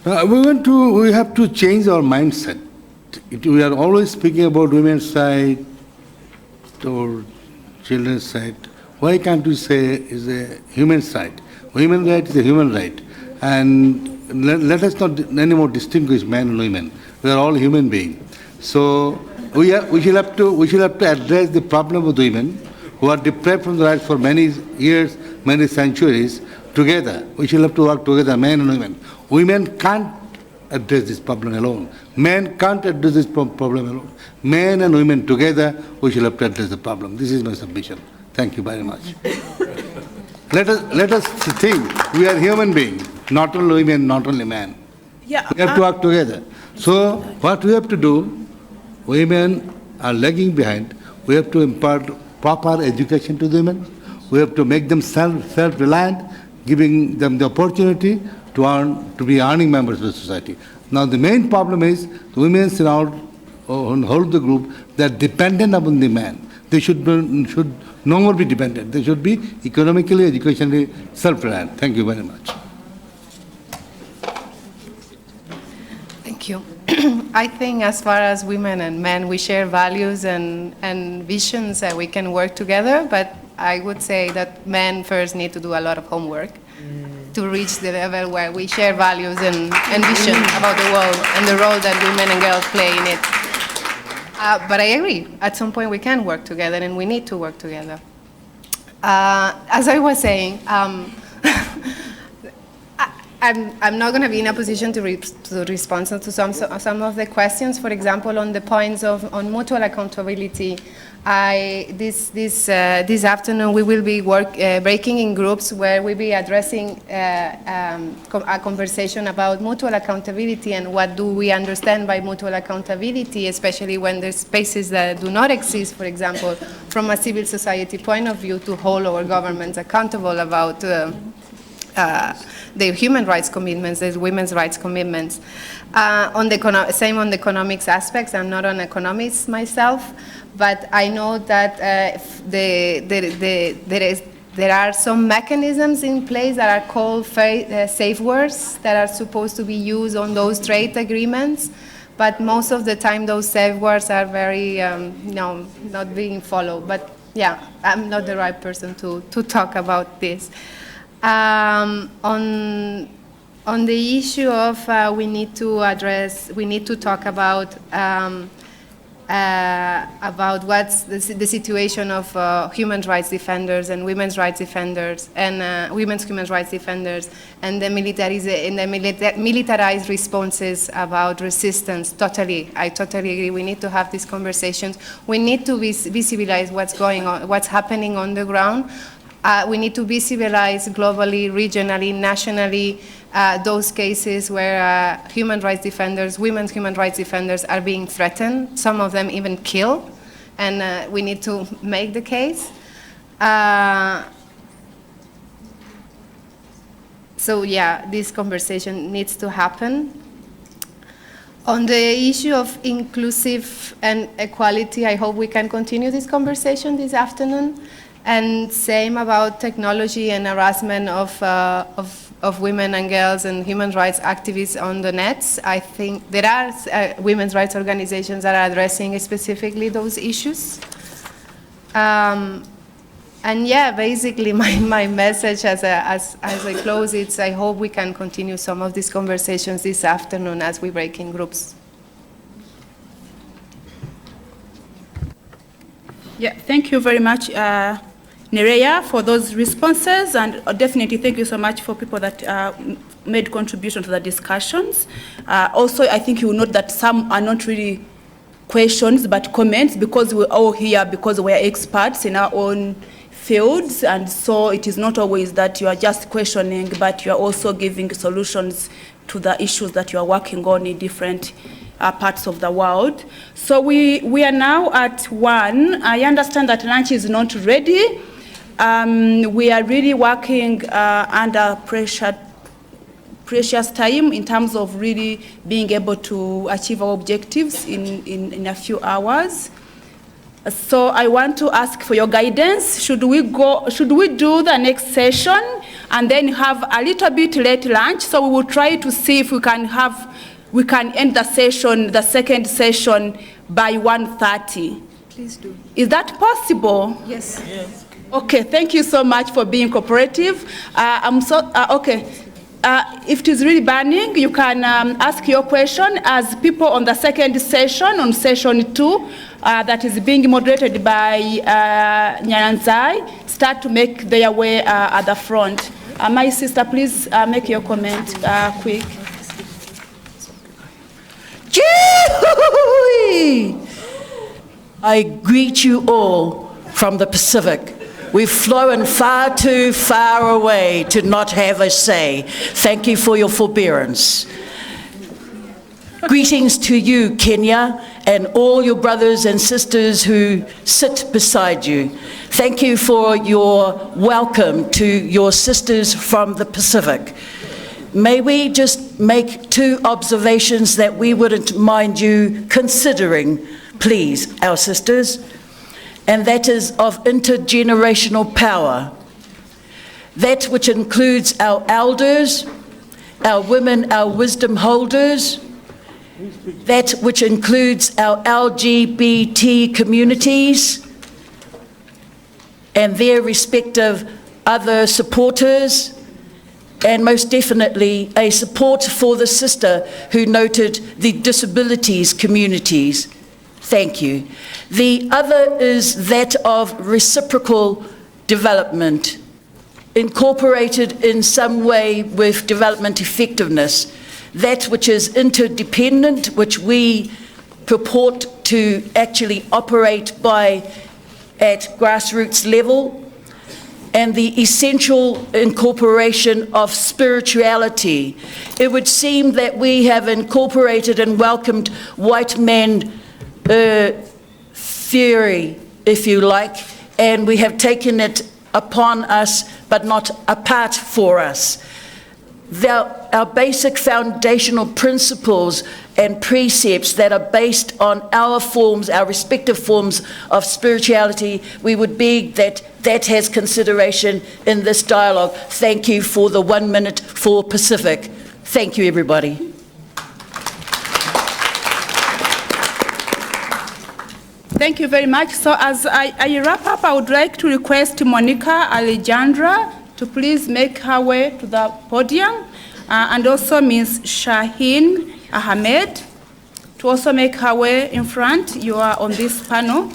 We have to change our mindset. We are always speaking about women's side or children's side. Why can't we say is a human side? Human right is a human right. And let us not anymore distinguish men and women. We are all human beings. So we should have to address the problem of women who are deprived from the rights for many years, many centuries, together. We should have to work together, men and women. Women can't address this problem alone. Men can't address this problem alone. Men and women together, we should have to address the problem. This is my submission. Thank you very much. Let us think we are human beings, not only women, not only men. Yeah, We have to work together. So what we have to do, women are lagging behind. We have to impart proper education to the women. We have to make them self-reliant, giving them the opportunity to be earning members of the society. Now the main problem is the women surround or hold the group that are dependent upon the man. They should no more be dependent. They should be economically, educationally self-reliant. Thank you very much. Thank you. I think as far as women and men, we share values and visions that we can work together, but I would say that men first need to do a lot of homework to reach the level where we share values and vision about the world and the role that women and girls play in it. But I agree, at some point we can work together and we need to work together. As I was saying, I'm not going to be in a position to respond to some of the questions. For example, on the points on mutual accountability, this afternoon we will be breaking in groups where we'll be addressing a conversation about mutual accountability and what do we understand by mutual accountability, especially when there's spaces that do not exist, for example, from a civil society point of view, to hold our governments accountable about their human rights commitments, their women's rights commitments. Same on the economics aspects. I'm not an economist myself, but I know that there are some mechanisms in place that are called safeguards that are supposed to be used on those trade agreements, but most of the time those safeguards are very, not being followed. But yeah, I'm not the right person to talk about this. On the issue of we need to talk about what's the situation of human rights defenders and women's rights defenders and women's human rights defenders and the militarized responses about resistance. I totally agree. We need to have these conversations. We need to visualize what's going on, what's happening on the ground. We need to visualize globally, regionally, nationally, those cases where human rights defenders, women's human rights defenders are being threatened, some of them even killed, and we need to make the case. So yeah, this conversation needs to happen. On the issue of inclusive and equality, I hope we can continue this conversation this afternoon. And same about technology and harassment of women and girls and human rights activists on the nets. I think there are women's rights organizations that are addressing specifically those issues. And yeah, basically my message as I close, it's I hope we can continue some of these conversations this afternoon as we break in groups. Yeah, thank you very much, Nerea, for those responses, and definitely thank you so much for people that made contribution to the discussions. Also, I think you will note that some are not really questions but comments, because we're all here because we're experts in our own fields, and so it is not always that you are just questioning, but you are also giving solutions to the issues that you are working on in different parts of the world. So we are now at 1. I understand that lunch is not ready. We are really working under precious time in terms of really being able to achieve our objectives in a few hours. So I want to ask for your guidance. Should we do the next session and then have a little bit late lunch? So we will try to see if we can end the session, the second session, by 1:30. Please do. Is that possible? Yes. Yes. Okay, thank you so much for being cooperative. Okay. If it is really burning, you can ask your question as people on the second session, on session 2, that is being moderated by Nyanzai, start to make their way at the front. My sister, please make your comment quick. I greet you all from the Pacific. We've flown far too far away to not have a say. Thank you for your forbearance. Greetings to you, Kenya, and all your brothers and sisters who sit beside you. Thank you for your welcome to your sisters from the Pacific. May we just make 2 observations that we wouldn't mind you considering, please, our sisters, and that is of intergenerational power. That which includes our elders, our women, our wisdom holders, that which includes our LGBT communities and their respective other supporters, and most definitely a support for the sister who noted the disabilities communities. Thank you. The other is that of reciprocal development, incorporated in some way with development effectiveness, that which is interdependent, which we purport to actually operate by at grassroots level, and the essential incorporation of spirituality. It would seem that we have incorporated and welcomed white man theory, if you like, and we have taken it upon us, but not apart for us. Our basic foundational principles and precepts that are based on our forms, our respective forms of spirituality, we would beg that that has consideration in this dialogue. Thank you for the 1 minute for Pacific. Thank you, everybody. Thank you very much. So as I wrap up, I would like to request Monica Alejandra to please make her way to the podium, and also Ms. Shaheen Ahmed to also make her way in front. You are on this panel.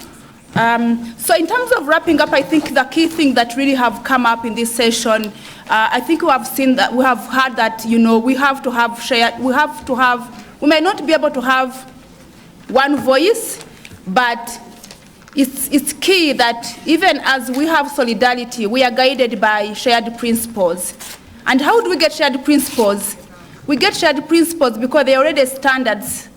So in terms of wrapping up, I think the key thing that really have come up in this session, I think we have seen that, we have heard that, you know, we have to have shared, we may not be able to have one voice, but it's key that even as we have solidarity, we are guided by shared principles. And how do we get shared principles? We get shared principles because there are already standards,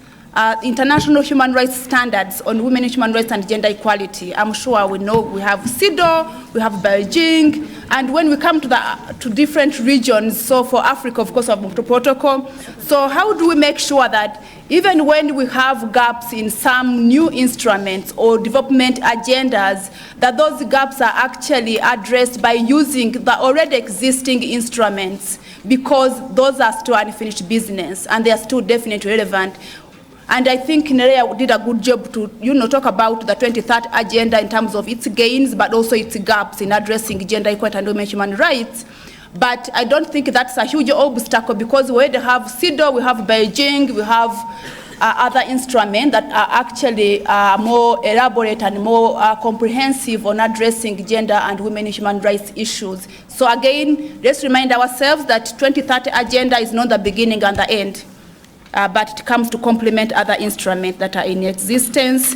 international human rights standards on women, human rights, and gender equality. I'm sure we know we have CEDAW, we have Beijing, and when we come to different regions, so for Africa, of course, we have Montreal Protocol. So how do we make sure that even when we have gaps in some new instruments or development agendas, that those gaps are actually addressed by using the already existing instruments, because those are still unfinished business and they are still definitely relevant. And I think Nerea did a good job to, talk about the 23rd agenda in terms of its gains, but also its gaps in addressing gender equality and women's human rights. But I don't think that's a huge obstacle, because we already have CEDAW, we have Beijing, we have other instruments that are actually more elaborate and more comprehensive on addressing gender and women human rights issues. So again, let's remind ourselves that 2030 agenda is not the beginning and the end, but it comes to complement other instruments that are in existence.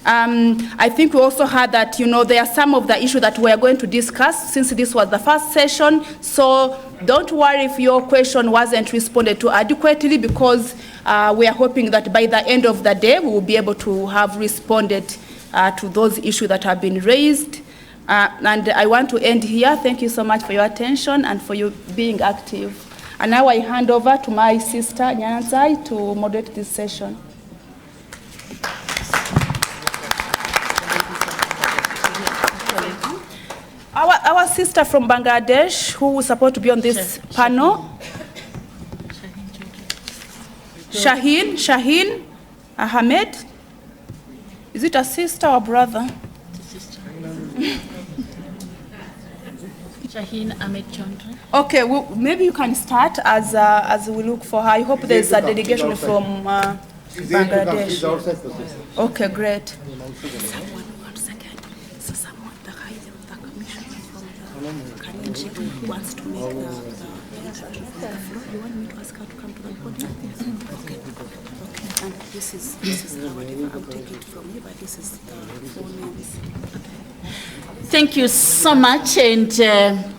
I think we also heard that, there are some of the issues that we are going to discuss since this was the first session. So don't worry if your question wasn't responded to adequately, because we are hoping that by the end of the day, we will be able to have responded to those issues that have been raised. And I want to end here. Thank you so much for your attention and for you being active. And now I hand over to my sister, Nyanzai, to moderate this session. Our sister from Bangladesh, who was supposed to be on this panel, Shaheen Ahmed. Is it a sister or brother? Shaheen Ahmed Chandra. Okay, well, maybe you can start as we look for her. I hope there's a delegation from Bangladesh. Okay, great. Wants to make the floor. You want me to ask her to come to the podium? Okay. Okay. And this is whatever. I'll take it from you, but this is full names. Okay. Thank you so much, and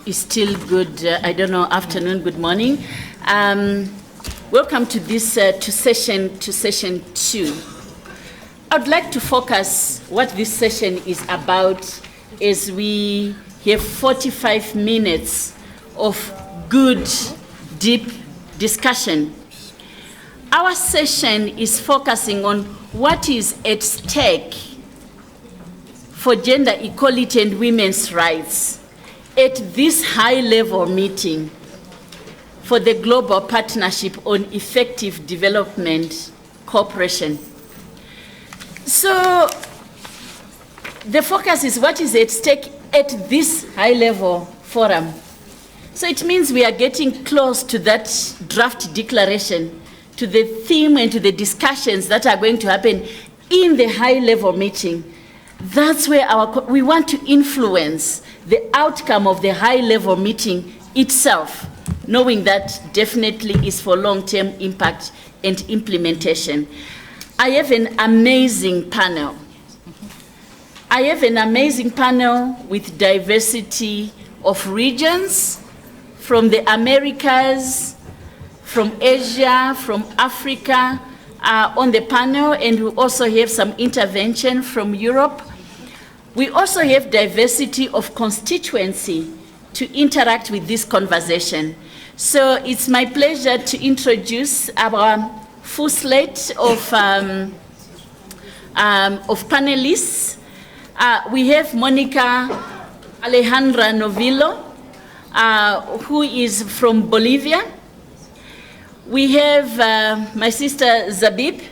it's still good, I don't know, afternoon, good morning. Welcome to this, to session 2. I'd like to focus what this session is about as we have 45 minutes of good, deep discussion. Our session is focusing on what is at stake for gender equality and women's rights at this high-level meeting for the Global Partnership on Effective Development Cooperation. So the focus is what is at stake at this high-level forum. So it means we are getting close to that draft declaration, to the theme and to the discussions that are going to happen in the high-level meeting. That's where we want to influence the outcome of the high-level meeting itself, knowing that definitely is for long-term impact and implementation. I have an amazing panel. I have an amazing panel with diversity of regions, from the Americas, from Asia, from Africa on the panel, and we also have some intervention from Europe. We also have diversity of constituency to interact with this conversation. So it's my pleasure to introduce our full slate of panelists. We have Monica Alejandra Novillo, who is from Bolivia. We have my sister Zabib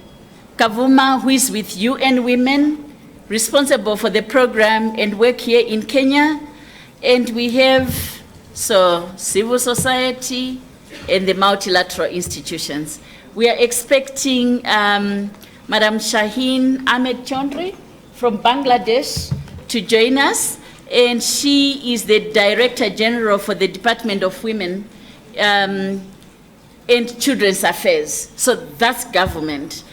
Kavuma, who is with UN Women, responsible for the program and work here in Kenya. And we have civil society and the multilateral institutions. We are expecting Madam Shaheen Ahmed Chandra from Bangladesh to join us, and she is the Director General for the Department of Women and Children's Affairs. So that's government.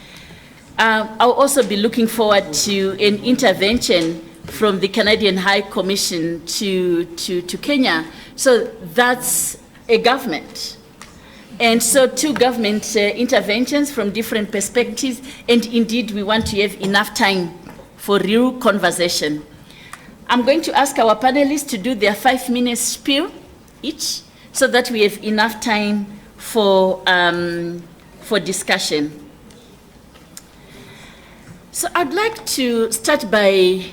I'll also be looking forward to an intervention from the Canadian High Commission to Kenya. So that's a government. And so 2 government interventions from different perspectives, and indeed we want to have enough time for real conversation. I'm going to ask our panelists to do their 5-minute spiel each, so that we have enough time for discussion. So I'd like to start by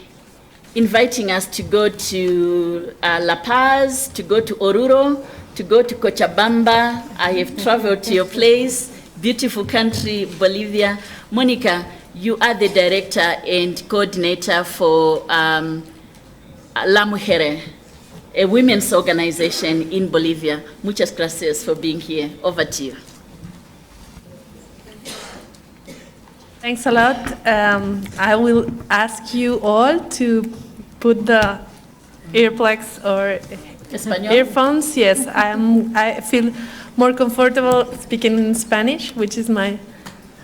inviting us to go to La Paz, to go to Oruro, to go to Cochabamba. I have traveled to your place, beautiful country, Bolivia. Monica, you are the director and coordinator for La Mujer, a women's organization in Bolivia. Muchas gracias for being here. Over to you. Thanks a lot. I will ask you all to put the earplugs or Español. earphones. Yes, I feel more comfortable speaking in Spanish, which is my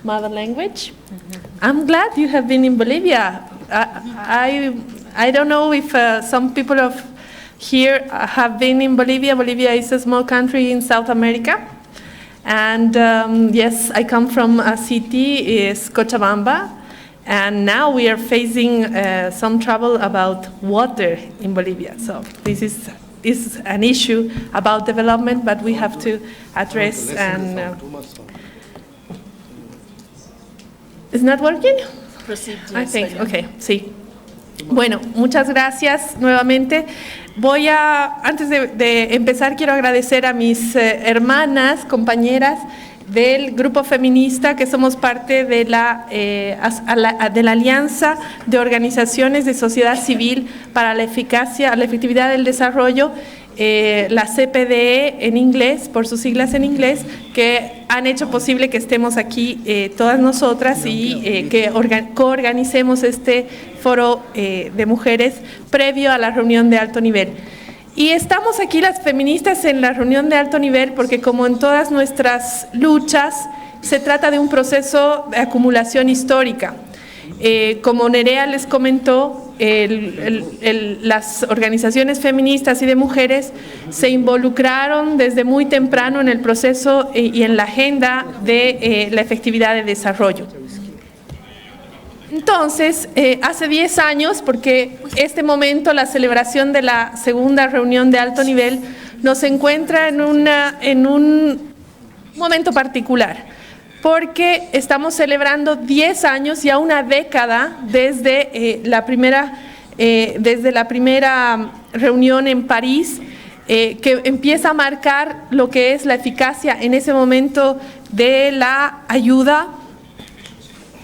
mother language. I'm glad you have been in Bolivia. I don't know if some people of here have been in Bolivia. Bolivia is a small country in South America. And yes, I come from a city, is Cochabamba, and now we are facing some trouble about water in Bolivia. So this is an issue about development, but we have to address. And ¿It's not working? Proceed, I think, okay, sí. Bueno, muchas gracias nuevamente. Antes de empezar, quiero agradecer a mis hermanas, compañeras del grupo feminista, que somos parte de la Alianza de Organizaciones de Sociedad Civil para la Efectividad del Desarrollo, la CPDE en inglés, por sus siglas en inglés, que han hecho posible que estemos aquí todas nosotras y que coorganicemos este foro de mujeres previo a la reunión de alto nivel. Y estamos aquí las feministas en la reunión de alto nivel porque, como en todas nuestras luchas, se trata de un proceso de acumulación histórica. Como Nerea les comentó, las organizaciones feministas y de mujeres se involucraron desde muy temprano en el proceso y en la agenda de la efectividad de desarrollo. Entonces, hace 10 años, porque este momento, la celebración de la segunda reunión de alto nivel, nos encuentra en un momento particular, porque estamos celebrando 10 años, ya una década, desde la primera reunión en París, que empieza a marcar lo que es la eficacia en ese momento de la ayuda,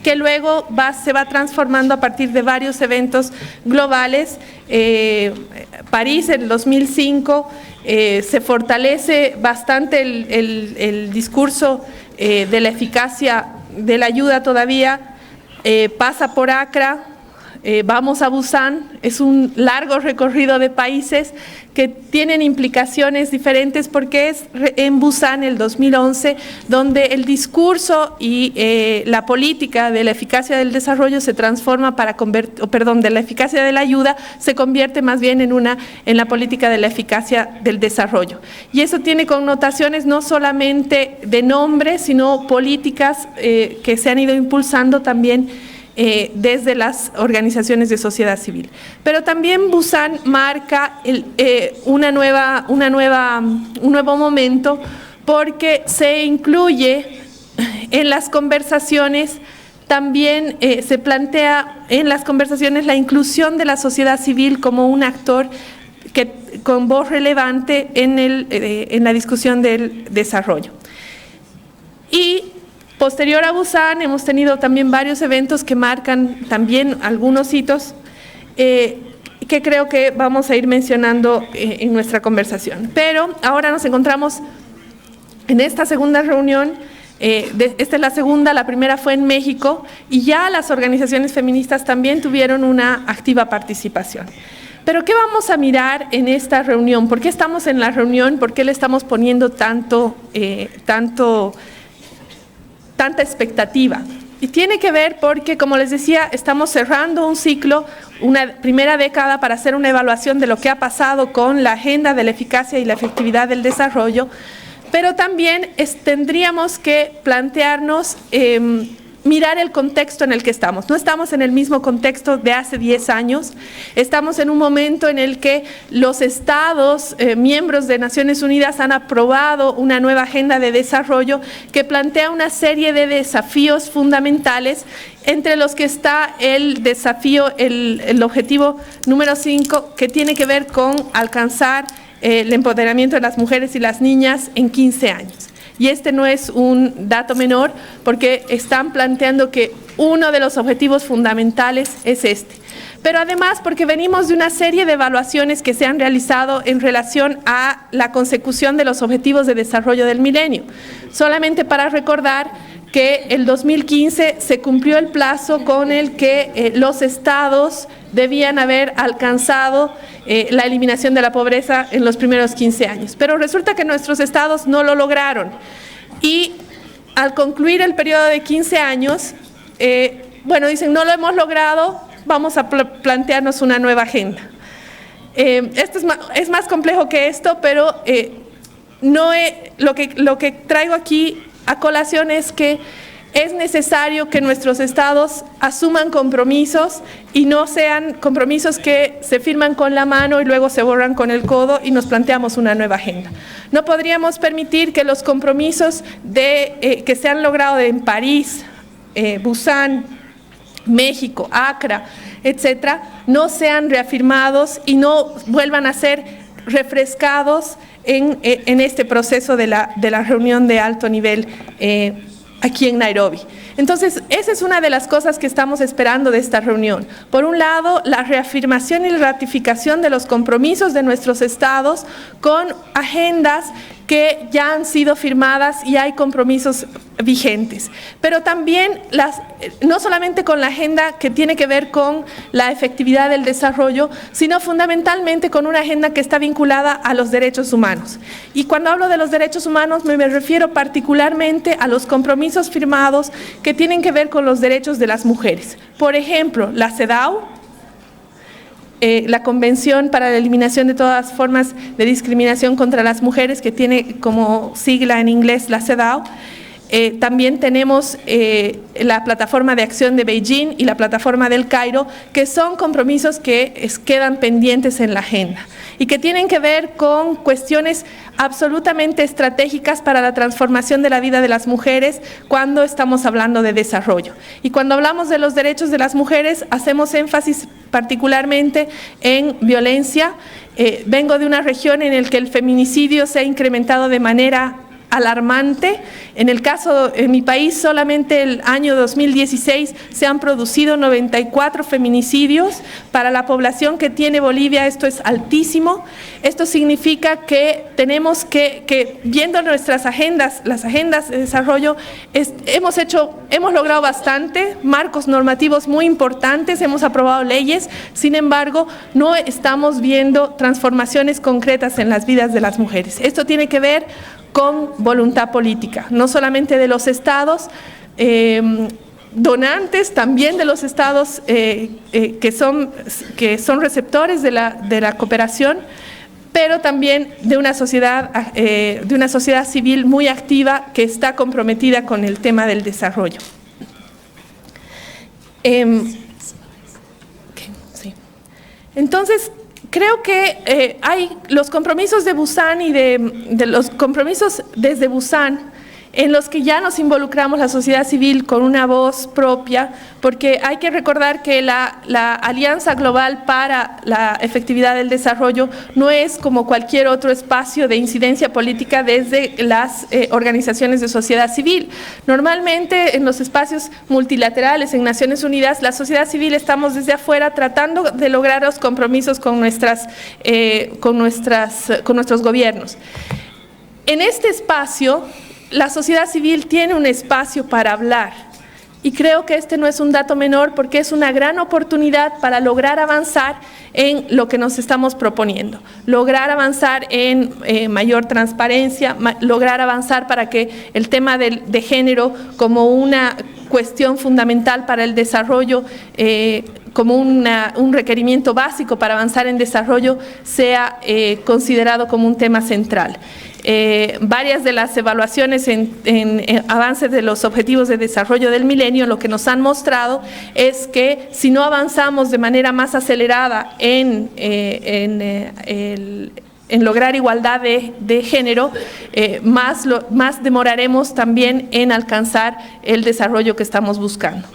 que luego se va transformando a partir de varios eventos globales. París en el 2005 se fortalece bastante el discurso de la eficacia de la ayuda todavía, pasa por Accra, vamos a Busan, es un largo recorrido de países que tienen implicaciones diferentes, porque es en Busan, el 2011, donde el discurso y la política de la eficacia del desarrollo se transforma de la eficacia de la ayuda se convierte más bien en la política de la eficacia del desarrollo. Y eso tiene connotaciones no solamente de nombre, sino políticas que se han ido impulsando también desde las organizaciones de sociedad civil. Pero también Busan marca un nuevo momento, porque se incluye en las conversaciones, también se plantea en las conversaciones la inclusión de la sociedad civil como un actor con voz relevante en la discusión del desarrollo. Y posterior a Busan hemos tenido también varios eventos que marcan también algunos hitos que creo que vamos a ir mencionando en nuestra conversación. Pero ahora nos encontramos en esta segunda reunión. Esta es la segunda, la primera fue en México, y ya las organizaciones feministas también tuvieron una activa participación. Pero ¿qué vamos a mirar en esta reunión? ¿Por qué estamos en la reunión? ¿Por qué le estamos poniendo tanta expectativa? Y tiene que ver porque, como les decía, estamos cerrando un ciclo, una primera década, para hacer una evaluación de lo que ha pasado con la agenda de la eficacia y la efectividad del desarrollo, pero también tendríamos que plantearnos mirar el contexto en el que estamos. No estamos en el mismo contexto de hace 10 años, estamos en un momento en el que los estados miembros de Naciones Unidas han aprobado una nueva agenda de desarrollo que plantea una serie de desafíos fundamentales, entre los que está el desafío, el objetivo número 5, que tiene que ver con alcanzar el empoderamiento de las mujeres y las niñas en 15 años. Y este no es un dato menor, porque están planteando que uno de los objetivos fundamentales es este. Pero además porque venimos de una serie de evaluaciones que se han realizado en relación a la consecución de los objetivos de desarrollo del milenio. Solamente para recordar que el 2015 se cumplió el plazo con el que los estados debían haber alcanzado la eliminación de la pobreza en los primeros 15 años. Pero resulta que nuestros estados no lo lograron. Y al concluir el periodo de 15 años, bueno, dicen, no lo hemos logrado, vamos a plantearnos una nueva agenda. Esto es más complejo que esto, pero lo que traigo aquí a colación es que es necesario que nuestros estados asuman compromisos y no sean compromisos que se firman con la mano y luego se borran con el codo y nos planteamos una nueva agenda. No podríamos permitir que los compromisos que se han logrado en París, Busan, México, Accra, etcétera, no sean reafirmados y no vuelvan a ser refrescados en este proceso de la reunión de alto nivel aquí en Nairobi. Entonces, esa es una de las cosas que estamos esperando de esta reunión. Por un lado, la reafirmación y ratificación de los compromisos de nuestros estados con agendas que ya han sido firmadas y hay compromisos vigentes. Pero también, no solamente con la agenda que tiene que ver con la efectividad del desarrollo, sino fundamentalmente con una agenda que está vinculada a los derechos humanos. Y cuando hablo de los derechos humanos me refiero particularmente a los compromisos firmados que tienen que ver con los derechos de las mujeres. Por ejemplo, la CEDAW, la Convención para la Eliminación de todas formas de discriminación contra las mujeres, que tiene como sigla en inglés la CEDAW. También tenemos la Plataforma de Acción de Beijing y la Plataforma del Cairo, que son compromisos que quedan pendientes en la agenda y que tienen que ver con cuestiones absolutamente estratégicas para la transformación de la vida de las mujeres cuando estamos hablando de desarrollo. Y cuando hablamos de los derechos de las mujeres, hacemos énfasis particularmente en violencia. Vengo de una región en la que el feminicidio se ha incrementado de manera alarmante. En el caso de mi país, solamente el año 2016 se han producido 94 feminicidios. Para la población que tiene Bolivia esto es altísimo. Esto significa que tenemos que viendo nuestras agendas, las agendas de desarrollo, hemos logrado bastante, marcos normativos muy importantes, hemos aprobado leyes, sin embargo, no estamos viendo transformaciones concretas en las vidas de las mujeres. Esto tiene que ver con voluntad política, no solamente de los estados donantes, también de los estados que son receptores de la cooperación, pero también de una sociedad civil muy activa que está comprometida con el tema del desarrollo. Entonces, creo que hay los compromisos de Busan y de los compromisos desde Busan en los que ya nos involucramos la sociedad civil con una voz propia, porque hay que recordar que la Alianza Global para la Efectividad del Desarrollo no es como cualquier otro espacio de incidencia política desde las organizaciones de sociedad civil. Normalmente en los espacios multilaterales, en Naciones Unidas, la sociedad civil estamos desde afuera tratando de lograr los compromisos con nuestros gobiernos. En este espacio, la sociedad civil tiene un espacio para hablar y creo que este no es un dato menor porque es una gran oportunidad para lograr avanzar en lo que nos estamos proponiendo, lograr avanzar en mayor transparencia, lograr avanzar para que el tema de género como una cuestión fundamental para el desarrollo, como un requerimiento básico para avanzar en desarrollo, sea considerado como un tema central. Varias de las evaluaciones en avances de los objetivos de desarrollo del milenio lo que nos han mostrado es que si no avanzamos de manera más acelerada en lograr igualdad de género, más demoraremos también en alcanzar el desarrollo que estamos buscando.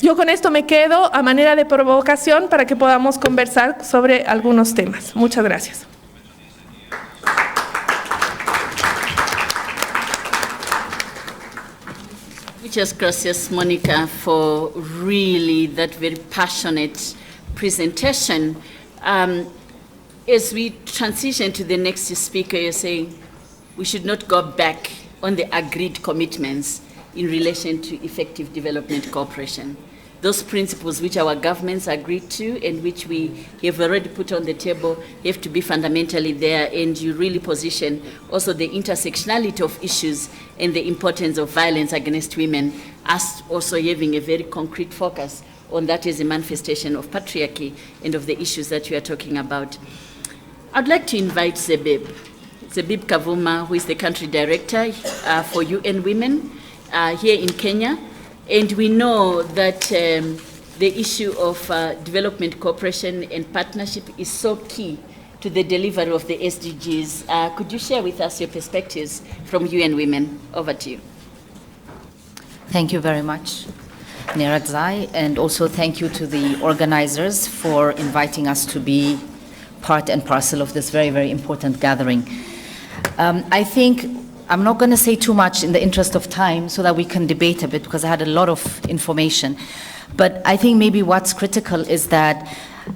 Yo con esto me quedo a manera de provocación para que podamos conversar sobre algunos temas. Muchas gracias. Muchas gracias, Monica, for really that very passionate presentation. As we transition to the next speaker, you're saying we should not go back on the agreed commitments in relation to effective development cooperation. Those principles which our governments agreed to and which we have already put on the table have to be fundamentally there, and you really position also the intersectionality of issues and the importance of violence against women as also having a very concrete focus on that as a manifestation of patriarchy and of the issues that we are talking about. I'd like to invite Zebib Kavuma, who is the country director for UN Women here in Kenya. And we know that the issue of development cooperation and partnership is so key to the delivery of the SDGs. Could you share with us your perspectives from UN Women? Over to you. Thank you very much, Niradzai, and also thank you to the organizers for inviting us to be part and parcel of this very, very important gathering. I think I'm not going to say too much in the interest of time so that we can debate a bit, because I had a lot of information. But I think maybe what's critical is that,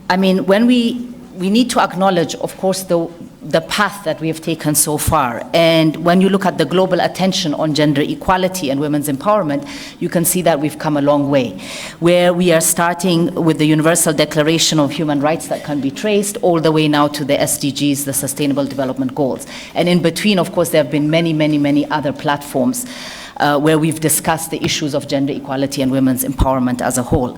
I mean, when we need to acknowledge, of course, the path that we have taken so far. And when you look at the global attention on gender equality and women's empowerment, you can see that we've come a long way, where we are starting with the Universal Declaration of Human Rights that can be traced all the way now to the SDGs, the Sustainable Development Goals. And in between, of course, there have been many, many, many other platforms where we've discussed the issues of gender equality and women's empowerment as a whole.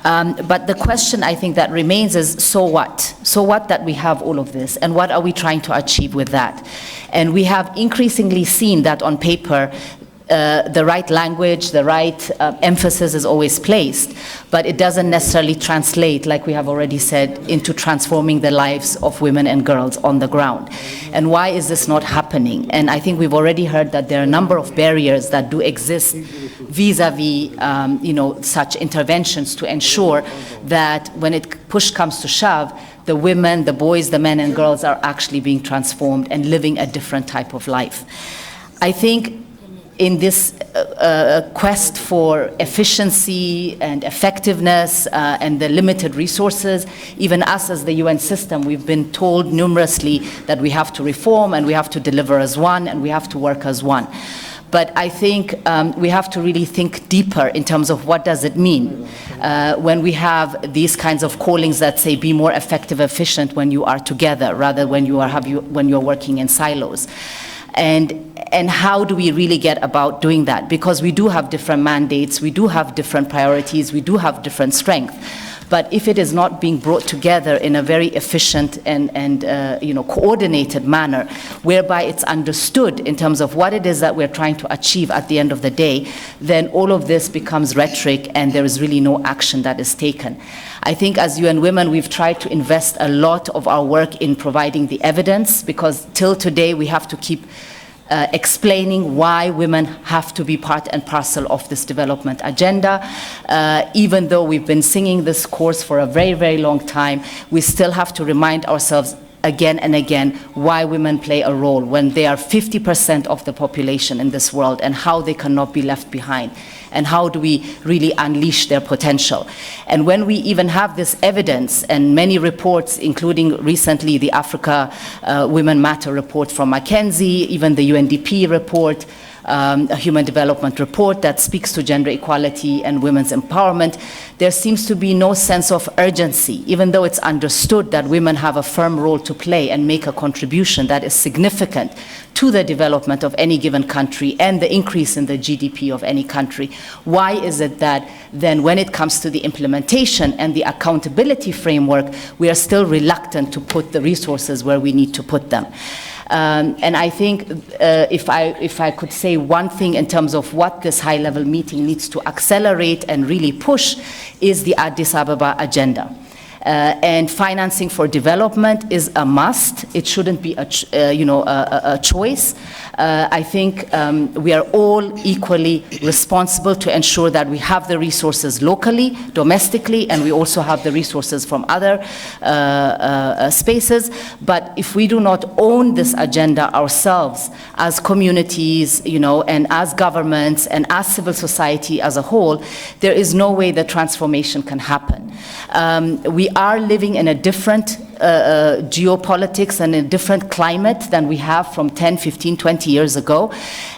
But the question I think that remains is, so what? So what that we have all of this, and what are we trying to achieve with that? And we have increasingly seen that on paper, the right language, the right emphasis is always placed, but it doesn't necessarily translate, like we have already said, into transforming the lives of women and girls on the ground. And why is this not happening? And I think we've already heard that there are a number of barriers that do exist vis-a-vis, such interventions to ensure that when push comes to shove, the women, the boys, the men and girls are actually being transformed and living a different type of life. I think in this quest for efficiency and effectiveness and the limited resources, even us as the UN system, we've been told numerously that we have to reform and we have to deliver as one and we have to work as one. But I think we have to really think deeper in terms of what does it mean when we have these kinds of callings that say be more effective, efficient when you are together, rather when you're working in silos. And how do we really get about doing that? Because we do have different mandates, we do have different priorities, we do have different strength. But if it is not being brought together in a very efficient and coordinated manner, whereby it's understood in terms of what it is that we're trying to achieve at the end of the day, then all of this becomes rhetoric and there is really no action that is taken. I think as UN Women, we've tried to invest a lot of our work in providing the evidence, because till today we have to keep explaining why women have to be part and parcel of this development agenda. Even though we've been singing this chorus for a very, very long time, we still have to remind ourselves again and again why women play a role when they are 50% of the population in this world, and how they cannot be left behind, and how do we really unleash their potential. And when we even have this evidence, and many reports, including recently the Africa Women Matter report from McKinsey, even the UNDP report, a human development report that speaks to gender equality and women's empowerment, there seems to be no sense of urgency, even though it's understood that women have a firm role to play and make a contribution that is significant to the development of any given country and the increase in the GDP of any country. Why is it that then when it comes to the implementation and the accountability framework, we are still reluctant to put the resources where we need to put them? And I think if I could say one thing in terms of what this high-level meeting needs to accelerate and really push is the Addis Ababa agenda. And financing for development is a must. It shouldn't be a choice. I think we are all equally responsible to ensure that we have the resources locally, domestically, and we also have the resources from other spaces. But if we do not own this agenda ourselves as communities, and as governments and as civil society as a whole, there is no way the transformation can happen. We are living in a different geopolitics and a different climate than we have from 10, 15, 20 years ago.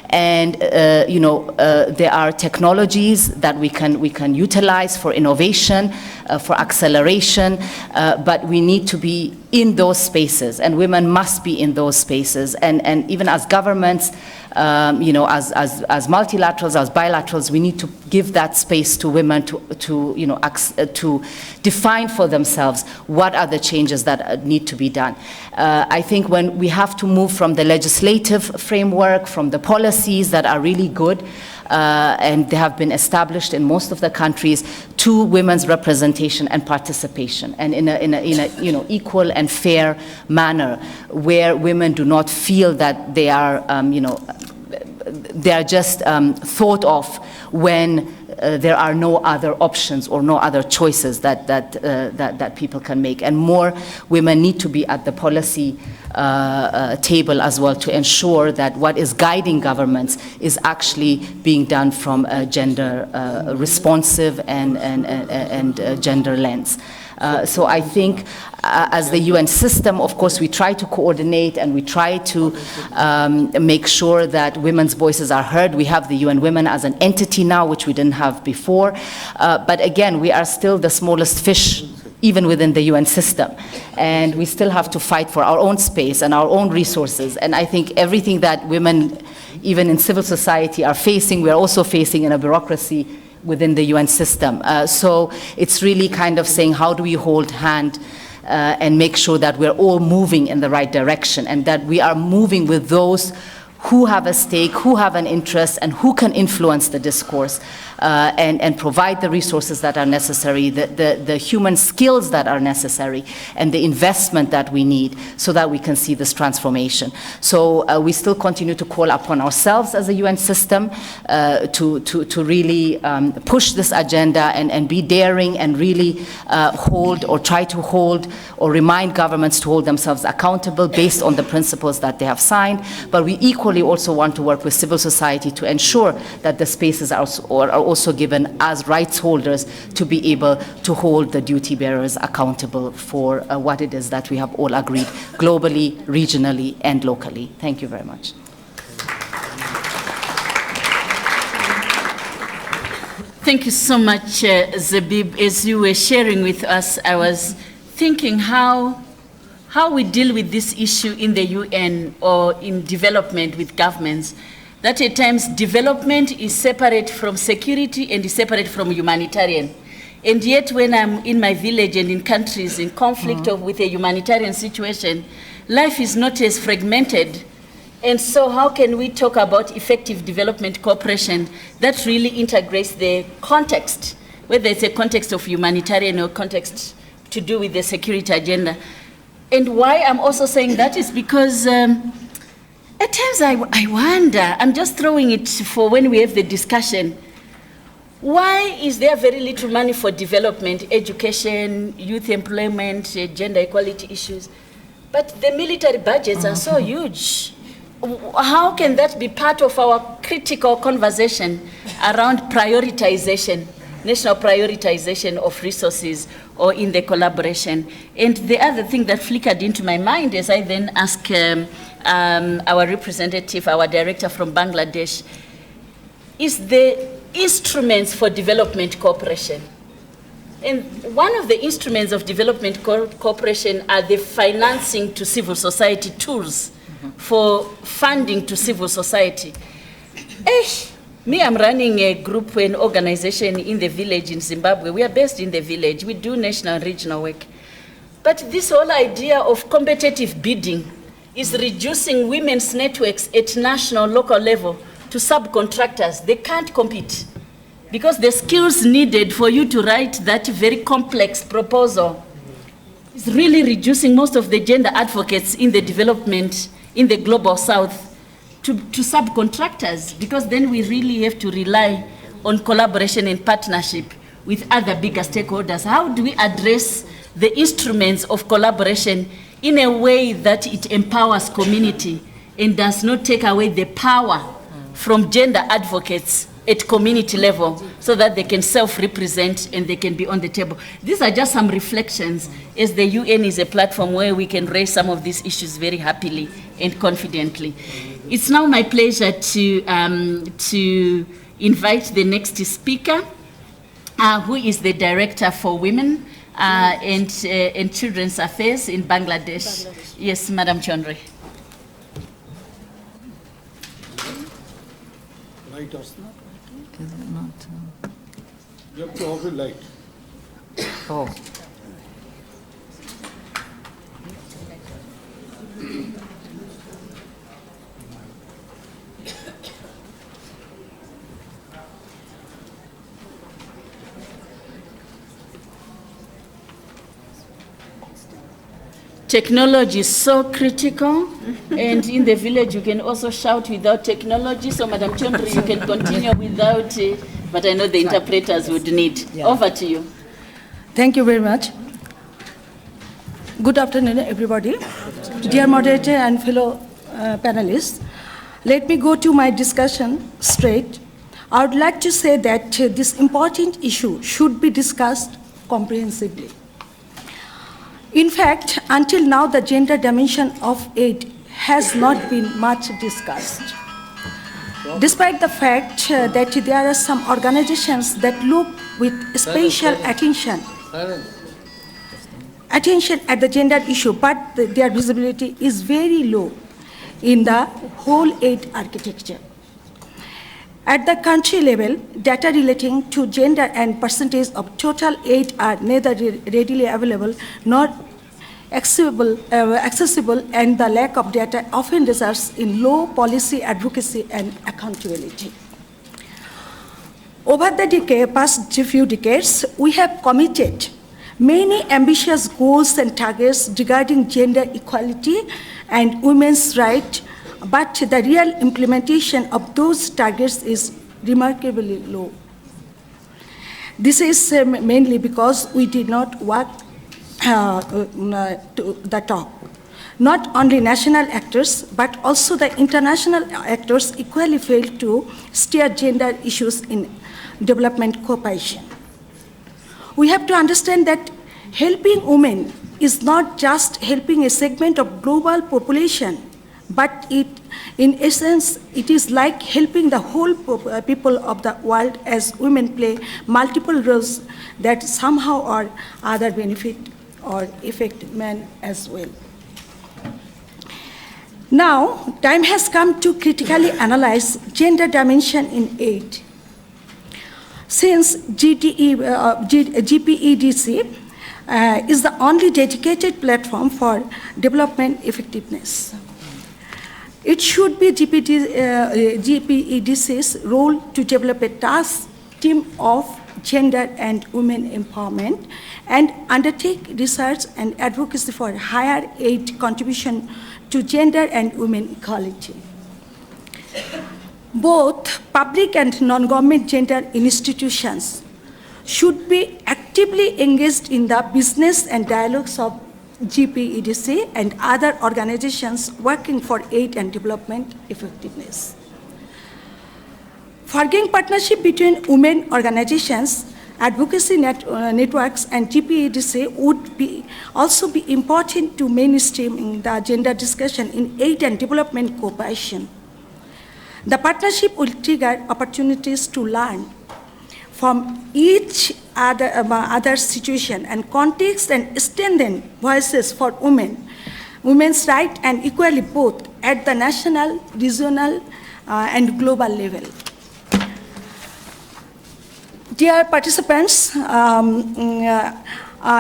And there are technologies that we can utilize for innovation, for acceleration, but we need to be in those spaces, and women must be in those spaces. And even as governments, as multilaterals, as bilaterals, we need to give that space to women to define for themselves what are the changes that need to be done. I think when we have to move from the legislative framework, from the policies that are really good, and they have been established in most of the countries, to women's representation and participation, and in a equal and fair manner, where women do not feel that they are just thought of when there are no other options or no other choices that people can make. And more women need to be at the policy table as well, to ensure that what is guiding governments is actually being done from a gender responsive and gender lens. So I think as the UN system, of course, we try to coordinate and we try to make sure that women's voices are heard. We have the UN Women as an entity now, which we didn't have before. But again, we are still the smallest fish even within the UN system. And we still have to fight for our own space and our own resources. And I think everything that women, even in civil society, are facing, we're also facing in a bureaucracy within the UN system. So it's really kind of saying, how do we hold hand and make sure that we're all moving in the right direction, and that we are moving with those who have a stake, who have an interest, and who can influence the discourse and provide the resources that are necessary, the human skills that are necessary, and the investment that we need so that we can see this transformation. So we still continue to call upon ourselves as a UN system to really push this agenda and be daring and really hold or try to hold or remind governments to hold themselves accountable based on the principles that they have signed. But we equally also want to work with civil society to ensure that the spaces are also given as rights holders to be able to hold the duty bearers accountable for what it is that we have all agreed globally, regionally, and locally. Thank you very much. Thank you so much, Zabib. As you were sharing with us, I was thinking how we deal with this issue in the UN or in development with governments, that at times development is separate from security and is separate from humanitarian. And yet when I'm in my village and in countries in conflict or with a humanitarian situation, life is not as fragmented. And so how can we talk about effective development cooperation that really integrates the context, whether it's a context of humanitarian or context to do with the security agenda? And why I'm also saying that is because at times I wonder, I'm just throwing it for when we have the discussion, why is there very little money for development, education, youth employment, gender equality issues, but the military budgets are so huge? How can that be part of our critical conversation around prioritization, national prioritization of resources or in the collaboration? And the other thing that flickered into my mind as I then asked our representative, our director from Bangladesh, is the instruments for development cooperation. And one of the instruments of development cooperation are the financing to civil society tools for funding to civil society. Me, I'm running a group, an organization in the village in Zimbabwe. We are based in the village. We do national and regional work. But this whole idea of competitive bidding is reducing women's networks at national, local level to subcontractors. They can't compete because the skills needed for you to write that very complex proposal is really reducing most of the gender advocates in the development in the global south to subcontractors, because then we really have to rely on collaboration and partnership with other bigger stakeholders. How do we address the instruments of collaboration in a way that it empowers community and does not take away the power from gender advocates at community level so that they can self-represent and they can be on the table. These are just some reflections, as the UN is a platform where we can raise some of these issues very happily and confidently. It's now my pleasure to invite the next speaker, who is the Director for Women and Children's Affairs in Bangladesh. Yes, Madam Chondre. Light off. You have to off the light. Oh. Technology is so critical, and in the village you can also shout without technology. So, Madam Chondre, you can continue without, but I know the interpreters would need. Yeah. Over to you. Thank you very much. Good afternoon, everybody. Dear moderator and fellow panelists, let me go to my discussion straight. I would like to say that this important issue should be discussed comprehensively. In fact, until now, the gender dimension of aid has not been much discussed. Despite the fact that there are some organizations that look with special attention at the gender issue, but their visibility is very low in the whole aid architecture. At the country level, data relating to gender and percentage of total aid are neither readily available nor accessible, and the lack of data often results in low policy advocacy and accountability. Over the past few decades, we have committed many ambitious goals and targets regarding gender equality and women's rights, but the real implementation of those targets is remarkably low. This is mainly because we did not work to the top. Not only national actors, but also the international actors equally failed to steer gender issues in development cooperation. We have to understand that helping women is not just helping a segment of global population, but in essence, it is like helping the whole people of the world, as women play multiple roles that somehow or other benefit or affect men as well. Now, time has come to critically analyze gender dimension in aid. Since GPEDC is the only dedicated platform for development effectiveness, it should be GPEDC's role to develop a task team of gender and women empowerment and undertake research and advocacy for higher aid contribution to gender and women equality. Both public and non-government gender institutions should be actively engaged in the business and dialogues of GPEDC and other organizations working for aid and development effectiveness. Forging partnership between women organizations, advocacy networks, and GPEDC would also be important to mainstreaming the gender discussion in aid and development cooperation. The partnership will trigger opportunities to learn from each other situation and context and strengthen voices for women, women's rights, and equally both at the national, regional, and global level. Dear participants,